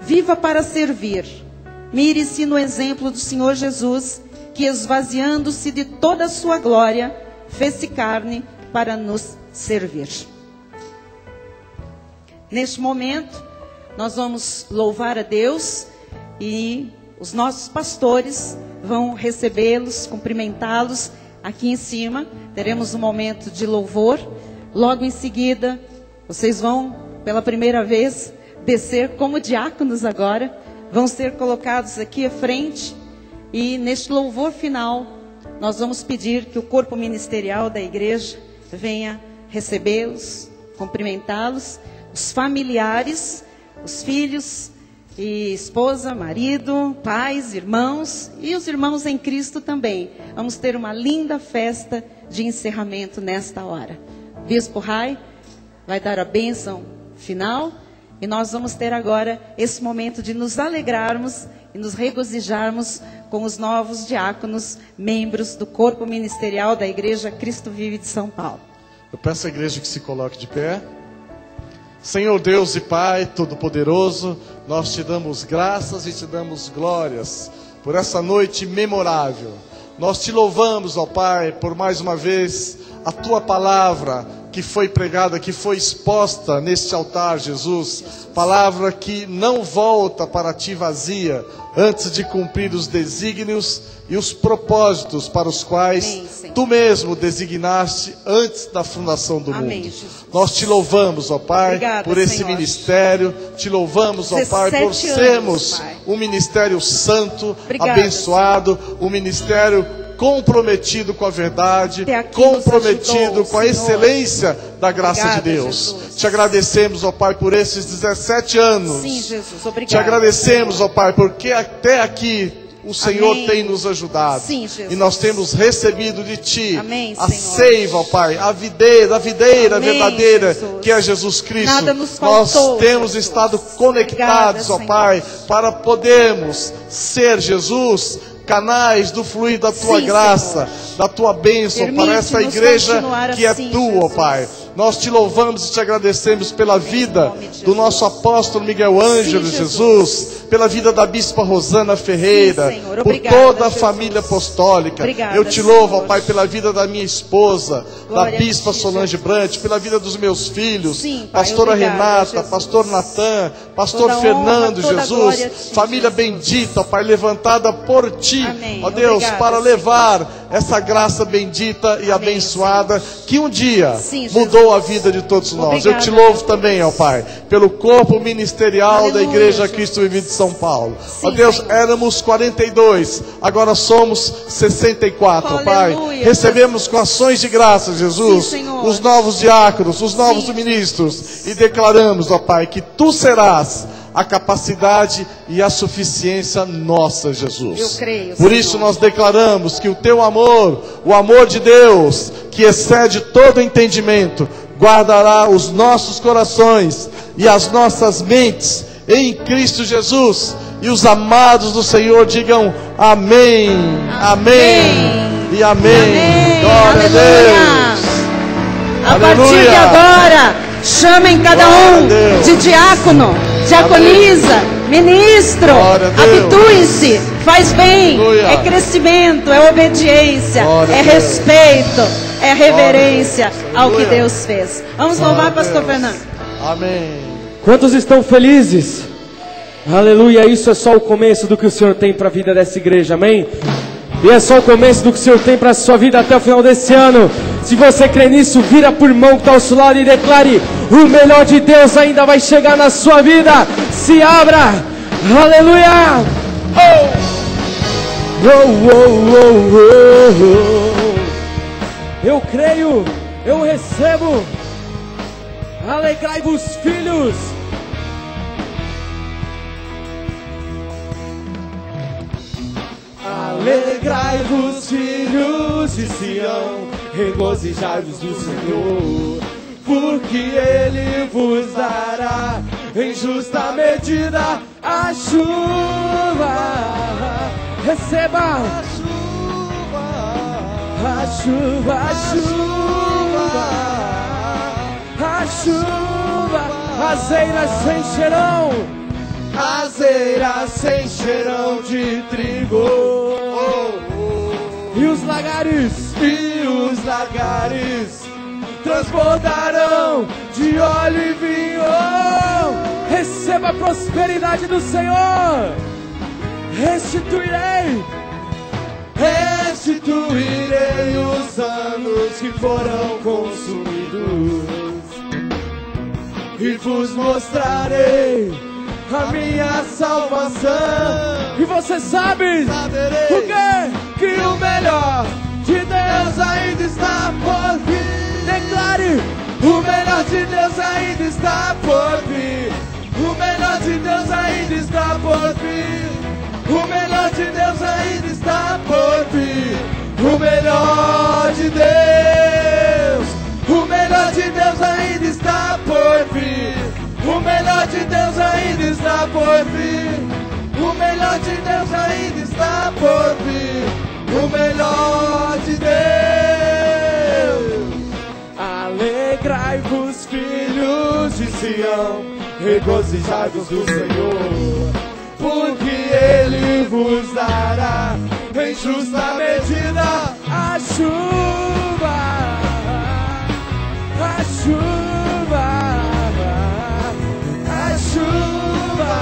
Viva para servir. Mire-se no exemplo do Senhor Jesus, que esvaziando-se de toda a sua glória, fez-se carne para nos servir. Neste momento, nós vamos louvar a Deus e os nossos pastores vão recebê-los, cumprimentá-los aqui em cima. Teremos um momento de louvor. Logo em seguida, vocês vão, pela primeira vez, descer como diáconos agora. Vão ser colocados aqui à frente. E neste louvor final, nós vamos pedir que o corpo ministerial da igreja venha recebê-los, cumprimentá-los, os familiares, os filhos e esposa, marido, pais, irmãos e os irmãos em Cristo também. Vamos ter uma linda festa de encerramento nesta hora. Bispo Rai vai dar a bênção final e nós vamos ter agora esse momento de nos alegrarmos e nos regozijarmos com os novos diáconos, membros do corpo ministerial da Igreja Cristo Vive de São Paulo. Eu peço à igreja que se coloque de pé. Senhor Deus e Pai Todo-Poderoso, nós te damos graças e te damos glórias por essa noite memorável. Nós te louvamos, ó Pai, por mais uma vez a tua palavra que foi pregada, que foi exposta neste altar, Jesus. Palavra que não volta para ti vazia, antes de cumprir os desígnios e os propósitos para os quais tu mesmo designaste antes da fundação do mundo. Jesus. Nós te louvamos, ó Pai, obrigada, por esse Senhor. Ministério. Te louvamos, ó Pai, por sermos um ministério santo, obrigada, abençoado, um ministério comprometido com a verdade, Até aqui comprometido nos ajudou, com a Senhor. excelência da graça Obrigada, de Deus. Jesus. Te agradecemos, ó Pai, por esses 17 anos. Sim, Jesus, obrigada. Te agradecemos, ó Pai, porque até aqui o Senhor Amém. tem nos ajudado. Sim, Jesus. E nós temos recebido de Ti Amém, a Senhor. seiva, ó Pai, a videira Amém, verdadeira, Jesus. que é Jesus Cristo. Nada nos Nós faltou, temos Jesus. estado conectados, Obrigada, ó Pai, para podermos ser, Jesus, canais do fluir da Tua Sim, graça, da Tua bênção para essa Permite-nos igreja continuar que é assim, Tua, ó Jesus. Pai. Nós te louvamos e te agradecemos pela vida nome de do nosso apóstolo Miguel Ângelo, Sim, Jesus, pela vida da bispa Rosana Ferreira, Sim, Senhor. por Obrigada, toda a Jesus. família apostólica. Obrigada, Eu te louvo, ó Senhor. Pai, pela vida da minha esposa, Glória da a bispa ti, Solange Jesus. Brant, pela vida dos meus filhos, Sim, Pai, pastora obrigada, Renata, Jesus. pastor Natan, pastor Toda honra, Fernando, toda Jesus, glória a ti, família Jesus. bendita, ó Pai, levantada por Ti, Amém. ó Deus, Obrigada, para Senhor. levar essa graça bendita e Amém, abençoada que um dia Sim, mudou a Jesus. vida de todos nós. Obrigada, Eu te louvo também, ó Pai, pelo corpo ministerial da Aleluia, Igreja Jesus. Cristo Vive de São Paulo. Sim, Ó Deus, Senhor. éramos 42, agora somos 64, ó Pai. Aleluia, Recebemos com ações de graça, Jesus, Sim, Senhor. os novos diáconos, os novos Sim. ministros, e declaramos, ó Pai, que Tu serás a capacidade e a suficiência nossa, Jesus. Eu creio, Por Senhor. isso nós declaramos que o Teu amor, o amor de Deus, que excede todo entendimento, guardará os nossos corações e as nossas mentes em Cristo Jesus. E os amados do Senhor digam amém, amém e amém. Glória a Deus. A partir Aleluia. de agora, chamem cada Glória a um Deus. de diácono, diaconisa, ministro. Glória a Deus. Habitue-se, faz bem. Aleluia. É crescimento, é obediência, Glória a é Deus. respeito, é reverência Deus. ao que Aleluia. Deus fez. Vamos Glória louvar, a pastor Deus. Fernando. Amém. Quantos estão felizes? Aleluia, isso é só o começo do que o Senhor tem para a vida dessa igreja, amém? E é só o começo do que o Senhor tem para a sua vida até o final desse ano. Se você crê nisso, vira por mão que está ao seu lado e declare: o melhor de Deus ainda vai chegar na sua vida. Se abra, aleluia! Eu creio, eu recebo. Alegrai-vos, filhos. Alegrai-vos, filhos de Sião, regozijai-vos do Senhor, porque Ele vos dará em justa medida a chuva. Receba a chuva, a chuva, a chuva, a chuva. As eiras se encherão, as eiras se encherão de trigo, e os lagares transbordarão de óleo e vinho. Receba a prosperidade do Senhor. Restituirei os anos que foram consumidos, e vos mostrarei a minha salvação. E você sabe o quê? Que o melhor de Deus ainda está por vir. Declare: o melhor de Deus ainda está por vir. O melhor de Deus ainda está por vir. O melhor de Deus ainda está por vir. O melhor de Deus, o melhor de Deus ainda está por vir. O melhor de Deus ainda está por vir. O melhor de Deus ainda está por vir. O melhor de Deus. Alegrai-vos, filhos de Sião, regozijai-vos do Senhor, porque Ele vos dará em justa medida a chuva, a chuva, a chuva,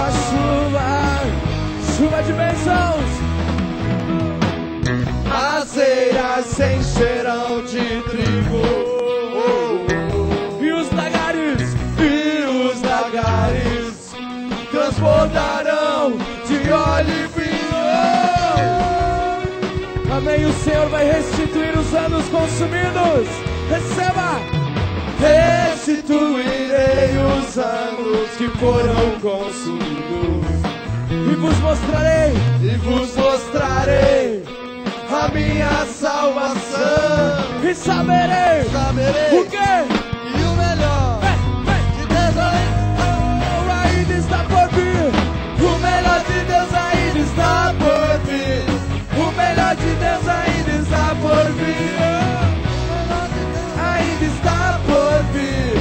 a chuva, chuva de bênçãos. As eiras se encherão de trigo, e os lagares transbordarão de óleo e vinho. vai restituir os anos consumidos. Receba! Restituirei os anos que foram consumidos e vos mostrarei a minha salvação. E saberei o quê? E o melhor de Deus ainda está por vir. O melhor de Deus ainda está por vir. O melhor de Deus ainda está por vir. Ainda está por vir.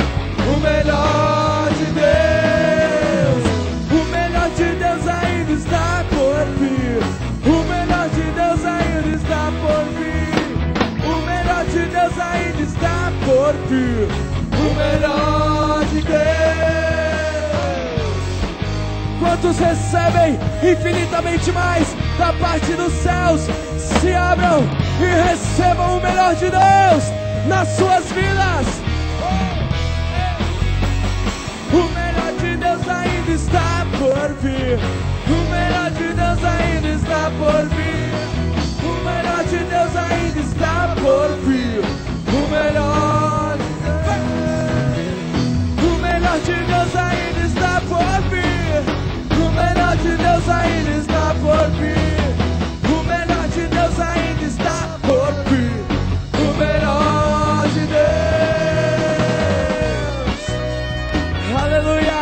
O melhor de Deus. O melhor de Deus ainda está por vir. O melhor de Deus ainda está por vir. O melhor de Deus ainda está por vir. O melhor de Deus. Quantos recebem infinitamente mais da parte dos céus? Se abram e recebam o melhor de Deus nas suas vidas. O melhor de Deus ainda está por vir. O melhor de Deus ainda está por vir. O melhor de Deus ainda está por vir. O melhor de Deus. O melhor de Deus ainda está por vir. O melhor de Deus ainda está por vir. O melhor de Deus ainda está por vir. O melhor de Deus. Aleluia.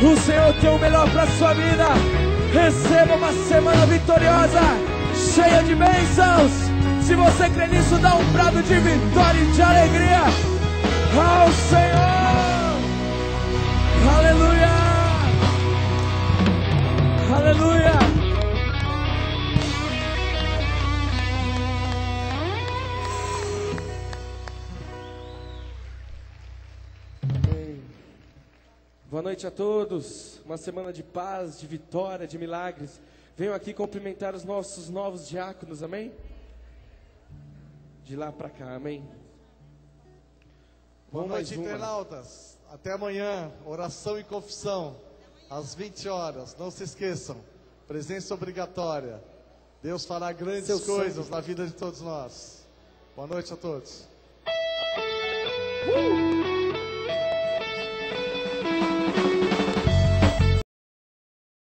O Senhor tem o melhor para a sua vida. Receba uma semana vitoriosa, cheia de bênçãos. Se você crê nisso, dá um brado de vitória e de alegria ao Senhor. Aleluia. Aleluia. Amém. Boa noite a todos. Uma semana de paz, de vitória, de milagres. Venho aqui cumprimentar os nossos novos diáconos, amém? De lá para cá, amém? Boa noite, internautas. Até amanhã, oração e confissão, às 20 horas. Não se esqueçam, presença obrigatória. Deus fará grandes coisas na vida de todos nós. Boa noite a todos.